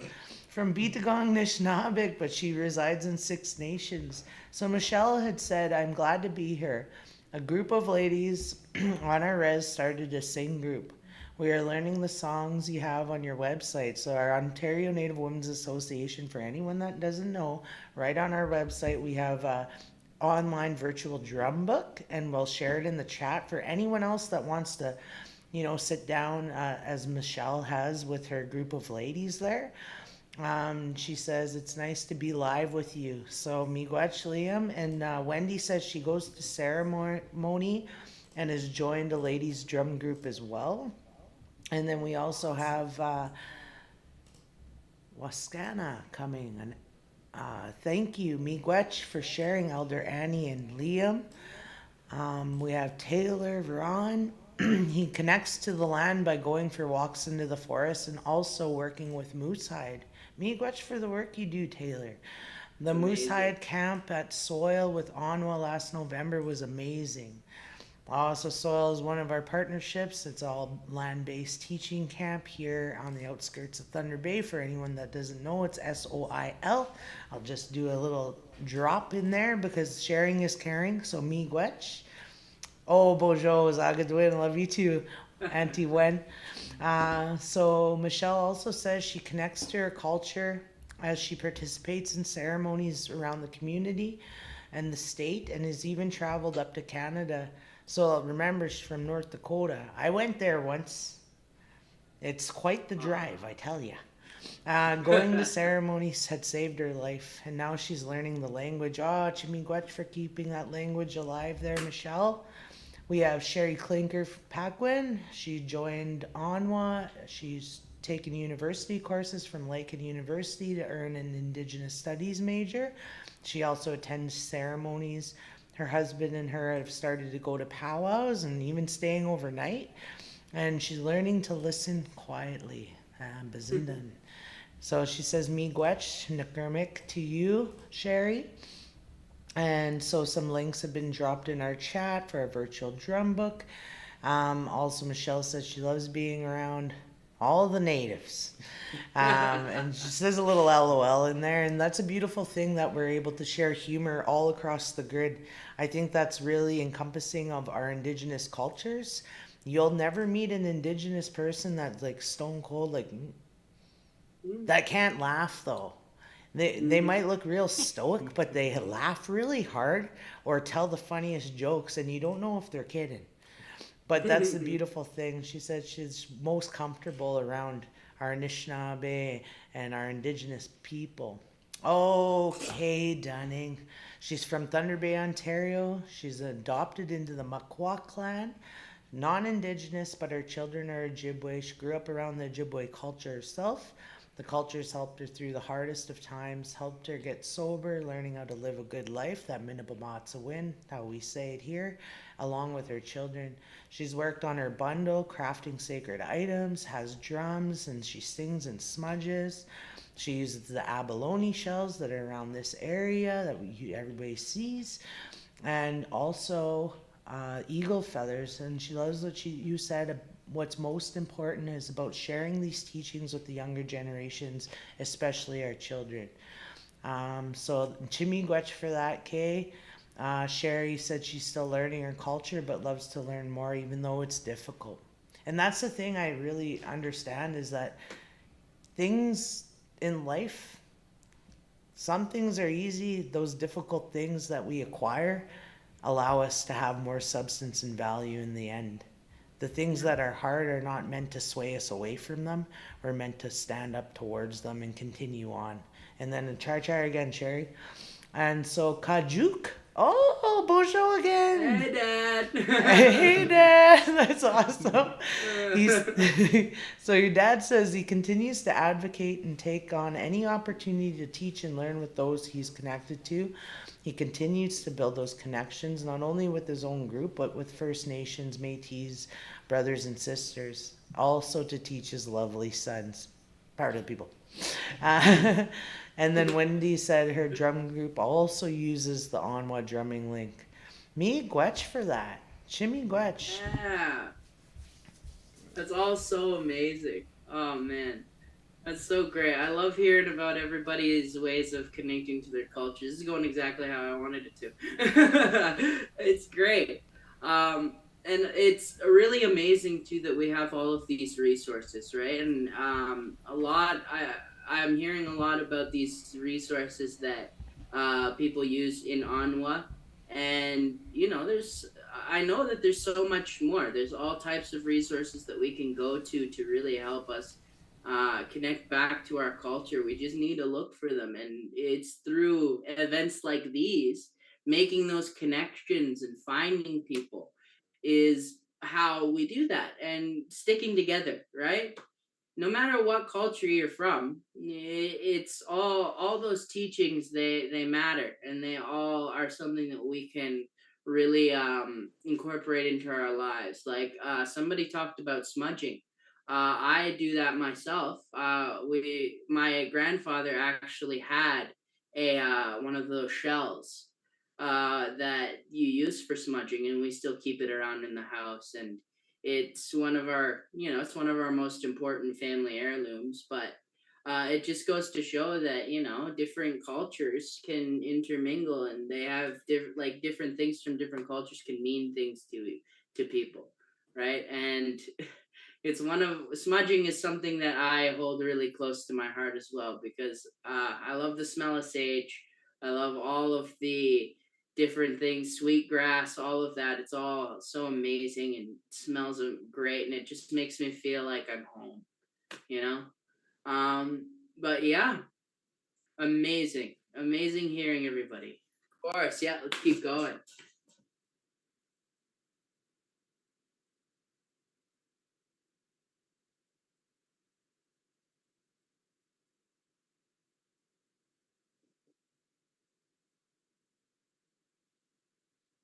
from Bitagong Nishnabik, but she resides in Six Nations. So Michelle had said, I'm glad to be here. A group of ladies on our res started a sing group. We are learning the songs you have on your website. So our Ontario Native Women's Association, for anyone that doesn't know, right on our website we have a online virtual drum book, and we'll share it in the chat for anyone else that wants to sit down as Michelle has with her group of ladies there. She says, it's nice to be live with you. So Miigwech Liam, and Wendy says she goes to ceremony and has joined a ladies drum group as well. And then we also have Waskana coming. And thank you, Miigwech, for sharing, Elder Annie and Liam. We have Taylor Ron. He connects to the land by going for walks into the forest and also working with Moosehide. Miigwech for the work you do, Taylor. The Moosehide camp at Soil with Onwa last November was amazing. Also, Soil is one of our partnerships. It's all land-based teaching camp here on the outskirts of Thunder Bay. For anyone that doesn't know, it's SOIL. I'll just do a little drop in there because sharing is caring. So Miigwech. Oh, Bojo, Zagadwin, love you too, Auntie Wen. So Michelle also says she connects to her culture as she participates in ceremonies around the community and the state, and has even traveled up to Canada. So remember, she's from North Dakota. I went there once. It's quite the drive, I tell you. Going to ceremonies had saved her life, and now she's learning the language. Oh, Chimigwech for keeping that language alive there, Michelle. We have Sherry Clinker Paquin. She joined Onwa. She's taken university courses from Lakehead University to earn an Indigenous Studies major. She also attends ceremonies. Her husband and her have started to go to powwows and even staying overnight. And she's learning to listen quietly. Bazindan. So she says, Miigwech, Nukurmik to you, Sherry. And so some links have been dropped in our chat for a virtual drum book. Also, Michelle says she loves being around all the natives. And she says a little LOL in there, and that's a beautiful thing that we're able to share humor all across the grid. I think that's really encompassing of our indigenous cultures. You'll never meet an indigenous person that's like stone cold, like that can't laugh though. They might look real stoic, but they laugh really hard or tell the funniest jokes, and you don't know if they're kidding. But that's the beautiful thing. She said she's most comfortable around our Anishinaabe and our indigenous people. Okay, Dunning. She's from Thunder Bay, Ontario. She's adopted into the Makwa clan. Non-indigenous, but her children are Ojibwe. She grew up around the Ojibwe culture herself. The cultures helped her through the hardest of times, helped her get sober, learning how to live a good life, that Minnebamat's a win, how we say it here, along with her children. She's worked on her bundle, crafting sacred items, has drums, and she sings and smudges. She uses the abalone shells that are around this area that everybody sees, and also eagle feathers. And she loves what you said. What's most important is about sharing these teachings with the younger generations, especially our children. So Chimmy Gwetch for that, Kay. Sherry said she's still learning her culture, but loves to learn more, even though it's difficult. And that's the thing I really understand is that things in life, some things are easy. Those difficult things that we acquire allow us to have more substance and value in the end. The things that are hard are not meant to sway us away from them. We're meant to stand up towards them and continue on. And then try again, Sherry. And so Kajuk. Oh, Bojo again. Hey, Dad. Hey, Dad. That's awesome. So your dad says he continues to advocate and take on any opportunity to teach and learn with those he's connected to. He continues to build those connections, not only with his own group, but with First Nations, Métis, brothers and sisters, also to teach his lovely sons, part of the people. And then Wendy said her drum group also uses the Onwa drumming link. Me Gwetch for that. Shimmy Gwetch. Yeah. That's all so amazing. Oh, man. That's so great. I love hearing about everybody's ways of connecting to their culture. This is going exactly how I wanted it to. It's great. And it's really amazing too that we have all of these resources, right? And I'm hearing a lot about these resources that people use in Anwa. And I know that there's so much more. There's all types of resources that we can go to really help us connect back to our culture. We just need to look for them, and it's through events like these, making those connections and finding people is how we do that, and sticking together, right? No matter what culture you're from, it's all those teachings, they matter, and they all are something that we can really incorporate into our lives. Like somebody talked about smudging. I do that myself. My grandfather actually had a one of those shells that you use for smudging, and we still keep it around in the house. And it's one of our most important family heirlooms. But it just goes to show that different cultures can intermingle, and they have different things from different cultures can mean things to people, right? And it's smudging is something that I hold really close to my heart as well, because I love the smell of sage. I love all of the different things, sweet grass, all of that. It's all so amazing and smells great, and it just makes me feel like I'm home, you know? But yeah, amazing hearing everybody. Of course, yeah, let's keep going.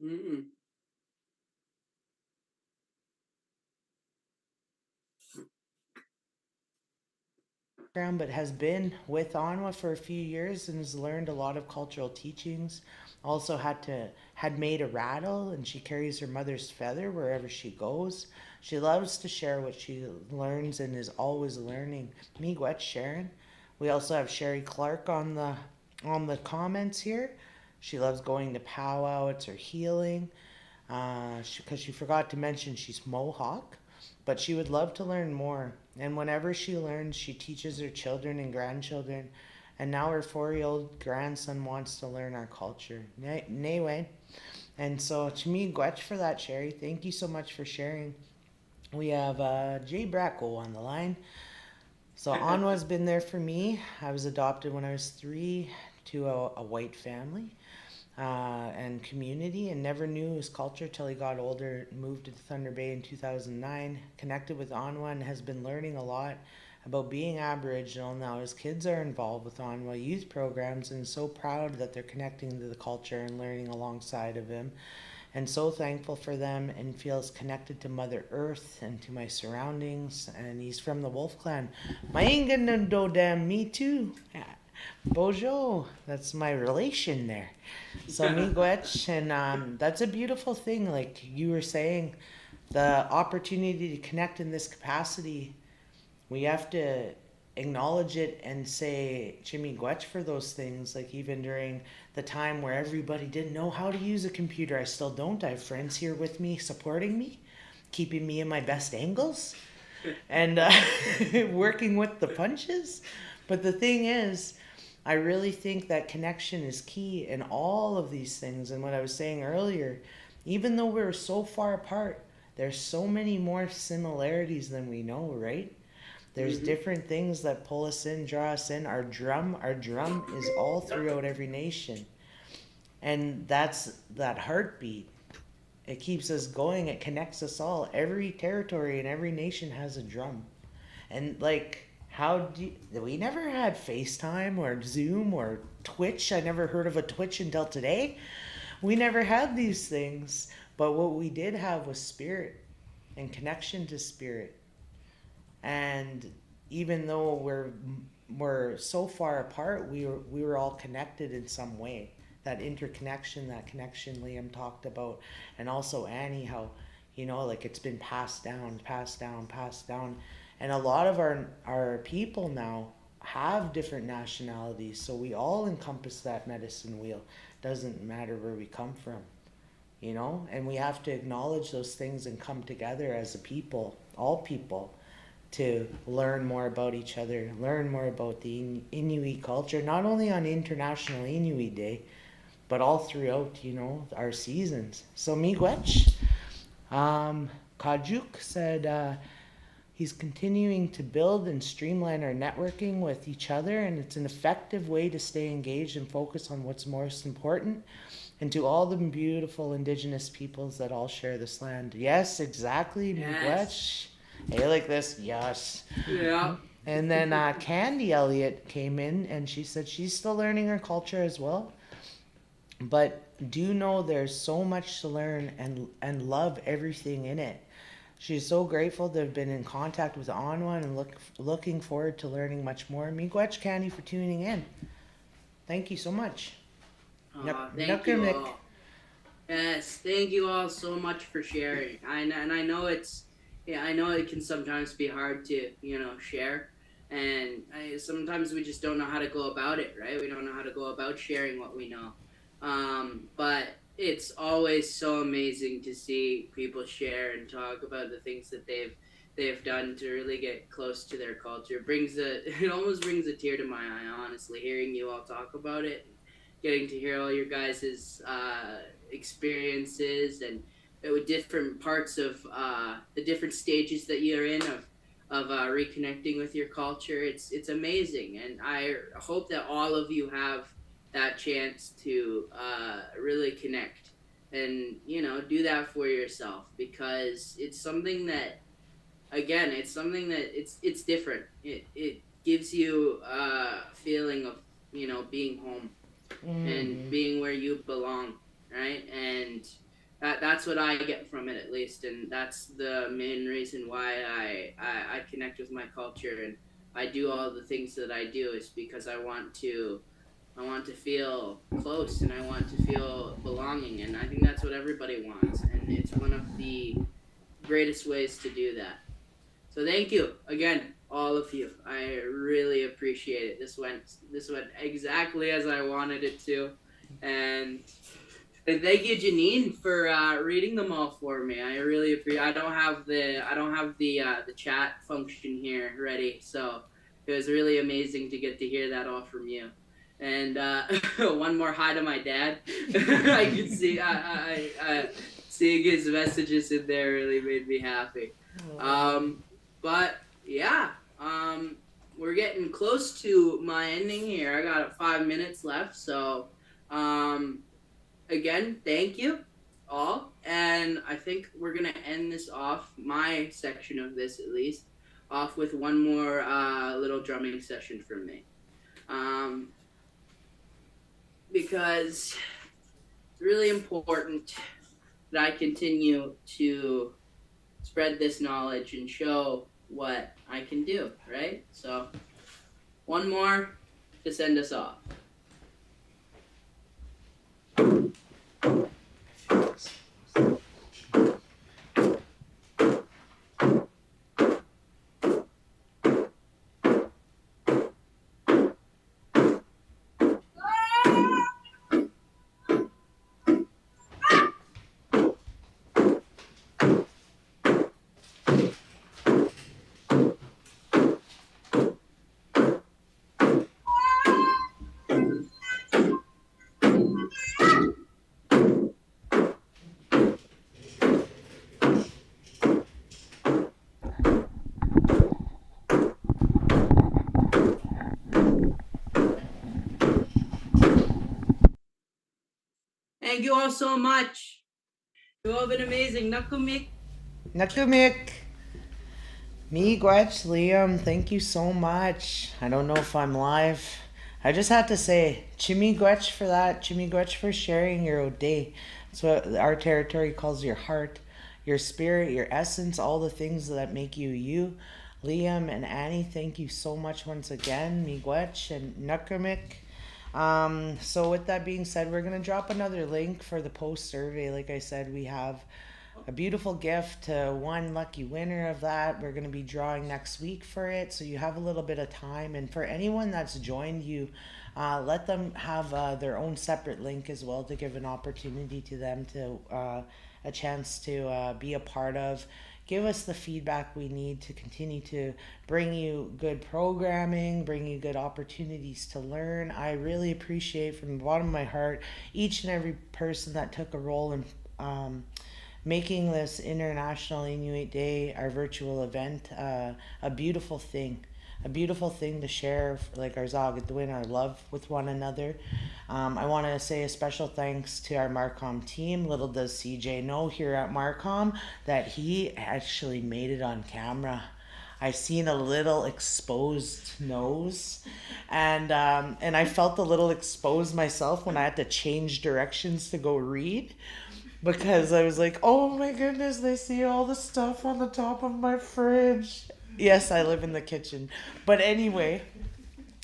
Mm-mm. background, but has been with Anwa for a few years and has learned a lot of cultural teachings. Also had made a rattle, and she carries her mother's feather wherever she goes. She loves to share what she learns and is always learning. Miigwech Sharon. We also have Sherry Clark on the comments here. She loves going to powwow. It's her healing. Because she forgot to mention she's Mohawk, but she would love to learn more. And whenever she learns, she teaches her children and grandchildren. And now her 4-year-old grandson wants to learn our culture. Anyway, and so to me, Gwetch for that, Sherry. Thank you so much for sharing. We have Jay Bracco on the line. So Anwa's been there for me. I was adopted when I was 3 to a white family and community, and never knew his culture till he got older. Moved to Thunder Bay in 2009. Connected with Anwa and has been learning a lot about being Aboriginal. Now his kids are involved with Anwa youth programs, and so proud that they're connecting to the culture and learning alongside of him. And so thankful for them, and feels connected to Mother Earth and to my surroundings. And he's from the Wolf Clan. Maingandodam, me too. Bojo, that's my relation there. So Miigwech, and that's a beautiful thing. Like you were saying, the opportunity to connect in this capacity, we have to acknowledge it and say Chimigwech for those things. Like even during the time where everybody didn't know how to use a computer, I still don't. I have friends here with me, supporting me, keeping me in my best angles, and working with the punches. But the thing is, I really think that connection is key in all of these things. And what I was saying earlier, even though we're so far apart, there's so many more similarities than we know, right? There's different things that pull us in, draw us in. Our drum is all throughout every nation. And that's that heartbeat. It keeps us going. It connects us all. Every territory and every nation has a drum. And like, we never had FaceTime or Zoom or Twitch. I never heard of a Twitch until today. We never had these things. But what we did have was spirit and connection to spirit. And even though we're so far apart, we were all connected in some way. That interconnection, that connection Liam talked about, and also Annie, how like it's been passed down. And a lot of our people now have different nationalities, so we all encompass that medicine wheel. Doesn't matter where we come from, and we have to acknowledge those things and come together as a people, all people, to learn more about each other, learn more about the Inuit culture, not only on International Inuit Day, but all throughout, our seasons. So Miigwech, Kajuk said he's continuing to build and streamline our networking with each other, and it's an effective way to stay engaged and focus on what's most important. And to all the beautiful Indigenous peoples that all share this land. Yes, exactly, Miigwech. Hey, like this, yes. Yeah. And then Candy Elliott came in, and she said she's still learning her culture as well. But do know there's so much to learn and love everything in it. She's so grateful to have been in contact with Anwa and looking forward to learning much more. Miigwech, Candy, for tuning in. Thank you so much. Thank you all. Yes, thank you all so much for sharing. I know I know it can sometimes be hard to, share. And sometimes we just don't know how to go about it, right? We don't know how to go about sharing what we know. But it's always so amazing to see people share and talk about the things that they've done to really get close to their culture. It almost brings a tear to my eye, honestly, hearing you all talk about it, getting to hear all your guys' experiences and with different parts of the different stages that you're in of reconnecting with your culture. It's amazing, and I hope that all of you have that chance to really connect and do that for yourself, because it's something that it's different. It gives you a feeling of being home and being where you belong, right? And that's what I get from it, at least, and that's the main reason why I connect with my culture and I do all the things that I do is because I want to feel close, and I want to feel belonging, and I think that's what everybody wants, and it's one of the greatest ways to do that. So thank you again, all of you. I really appreciate it. This went exactly as I wanted it to, and thank you, Janine, for reading them all for me. I really appreciate. I don't have the chat function here ready, so it was really amazing to get to hear that all from you. And one more hi to my dad. I could see seeing his messages in there really made me happy. But yeah, we're getting close to my ending here. I got 5 minutes left, so again, thank you all, and I think we're gonna end this off, my section of this at least, off with one more little drumming session from me, because it's really important that I continue to spread this knowledge and show what I can do, right? So one more to send us off. Thank you all so much. You all have been amazing. Nakumik. Nakumik. Miigwech, Liam, thank you so much. I don't know if I'm live. I just had to say, Chimigwech for that. Chimigwech for sharing your Ode. That's what our territory calls your heart, your spirit, your essence, all the things that make you you. Liam and Annie, thank you so much once again. Miigwech and Nakumik. So with that being said, we're going to drop another link for the post survey. Like I said, we have a beautiful gift to one lucky winner of that. We're going to be drawing next week for it, so you have a little bit of time. And for anyone that's joined you, let them have their own separate link as well to give an opportunity to them to a chance to be a part of. Give us the feedback we need to continue to bring you good programming, bring you good opportunities to learn. I really appreciate from the bottom of my heart each and every person that took a role in making this International Inuit Day, our virtual event, a beautiful thing. A beautiful thing to share, like our Zagadwin, our love with one another. I want to say a special thanks to our Marcom team. Little does CJ know here at Marcom that he actually made it on camera. I seen a little exposed nose, and I felt a little exposed myself when I had to change directions to go read. Because I was like, oh my goodness, they see all the stuff on the top of my fridge. Yes, I live in the kitchen. But anyway,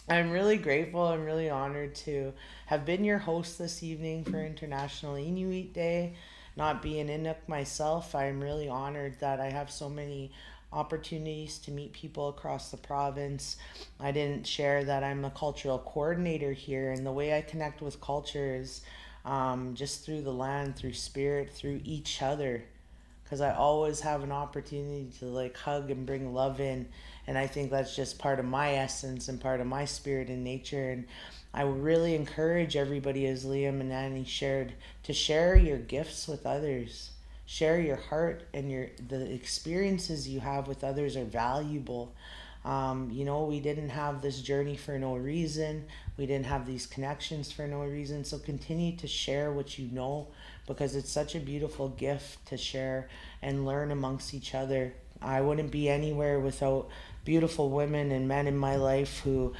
I'm really grateful. I'm really honored to have been your host this evening for International Inuit Day. Not being Inuk myself, I'm really honored that I have so many opportunities to meet people across the province. I didn't share that I'm a cultural coordinator here, and the way I connect with culture is just through the land, through spirit, through each other, because I always have an opportunity to like hug and bring love in, and I think that's just part of my essence and part of my spirit and nature. And I would really encourage everybody, as Liam and Annie shared, to share your gifts with others. Share your heart, and the experiences you have with others are valuable. We didn't have this journey for no reason. We didn't have these connections for no reason. So continue to share what you know, because it's such a beautiful gift to share and learn amongst each other. I wouldn't be anywhere without beautiful women and men in my life who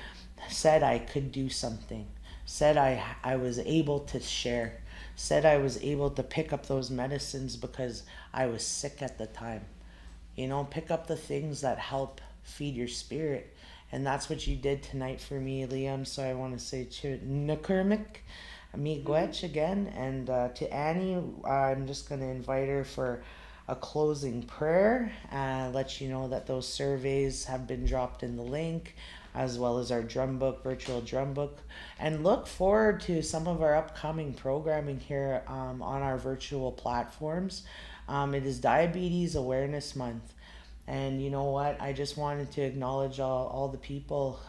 said I could do something, said I was able to share, said I was able to pick up those medicines because I was sick at the time. Pick up the things that help feed your spirit And that's what you did tonight for me, Liam. So I want to say to Nukurmik, Miigwech again. And to Annie, I'm just going to invite her for a closing prayer. Let you know that those surveys have been dropped in the link, as well as our drum book, virtual drum book. And look forward to some of our upcoming programming here on our virtual platforms. It is Diabetes Awareness Month. And you know what? I just wanted to acknowledge all the people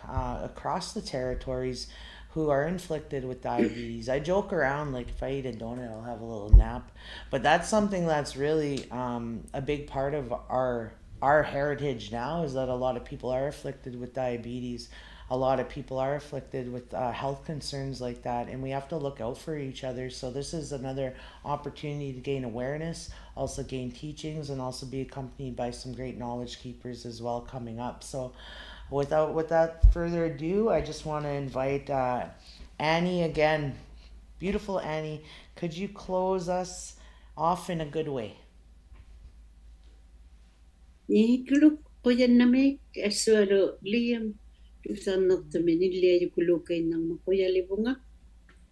across the territories who are inflicted with diabetes. I joke around like if I eat a donut, I'll have a little nap. But that's something that's really a big part of our heritage now, is that a lot of people are afflicted with diabetes. A lot of people are afflicted with health concerns like that, and we have to look out for each other. So this is another opportunity to gain awareness, also gain teachings, and also be accompanied by some great knowledge keepers as well coming up. So without further ado, I just want to invite Annie again. Beautiful Annie, could you close us off in a good way? Ikuluk Koyaname, Aswaro Liam, Tusanok the Minilia Yukuluka in Makoya Libunga,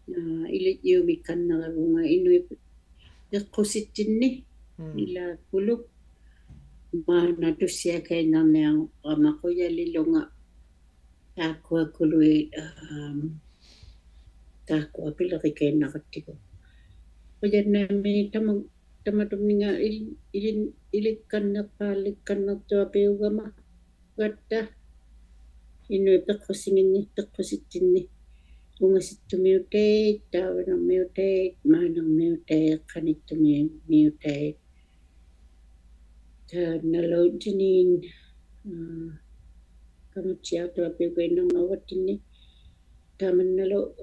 Ilit Yumikan Bunga Inuit, the Cositini, Ila Kuluk, Mana to Siaka Nanang, Makoya Lilonga, Takwa Kului, Takwa Pilarica Naratico. Koyaname Tamang. Tamatumninga ilikan na palikan na tuapewama gata ino takosingin ni takositin ni ungasit mutate tawana mutate manang mutate kanit mutate ta nalojinin kamut siya tuapeway nang awatin ni taman nalo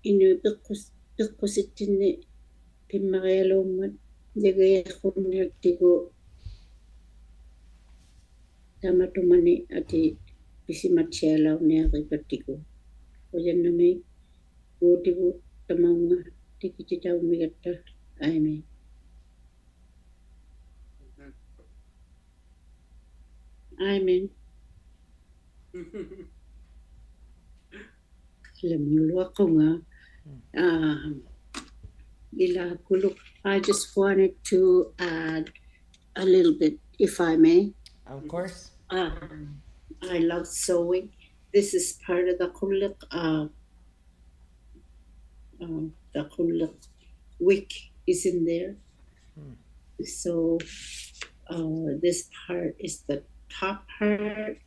ino takositin ni Pimarelum, the Gayako Tamatumani at the Pisimachella near the Gatigo. Oyaname, Wotibu, Tamanga, Tikita Megata, Amen. Amen. Lemulwakunga. I just wanted to add a little bit, if I may. Of course. I love sewing. This is part of the Kuluk wick is in there. So this part is the top part.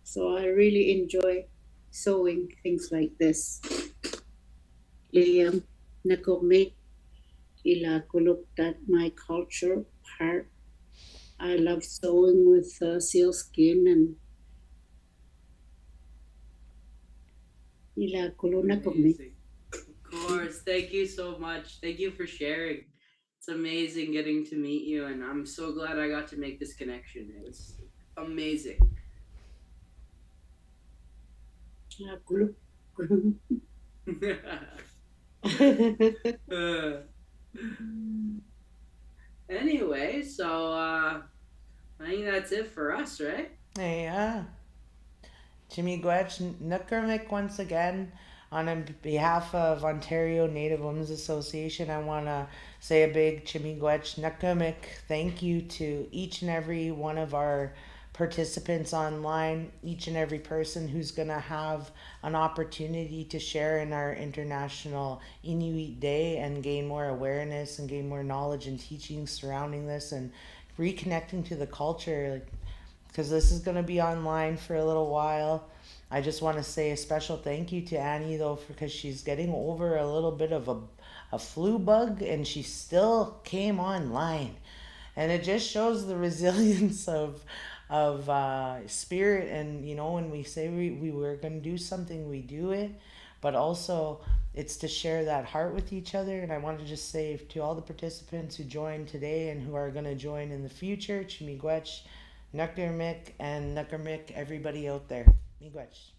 So I really enjoy sewing things like this. Liam Nakomek. Ila kuluk, that my culture part. I love sewing with seal skin and ila kuluna kumi. Of course, thank you so much. Thank you for sharing. It's amazing getting to meet you, and I'm so glad I got to make this connection. It was amazing. Kuluk. Anyway, so I think that's it for us, right? Yeah. Chimigwech Nukurmik once again. On behalf of Ontario Native Women's Association, I want to say a big Chimigwech Nukurmik thank you to each and every one of our participants online, each and every person who's going to have an opportunity to share in our International Inuit Day and gain more awareness and gain more knowledge and teaching surrounding this and reconnecting to the culture, because this is going to be online for a little while. I just want to say a special thank you to Annie, though, because she's getting over a little bit of a flu bug and she still came online. And it just shows the resilience of spirit. And you know, when we say we were going to do something, we do it, but also it's to share that heart with each other. And I want to just say to all the participants who joined today and who are going to join in the future, Chimigwech, Nukurmik, and Nukurmik, everybody out there, Miigwech.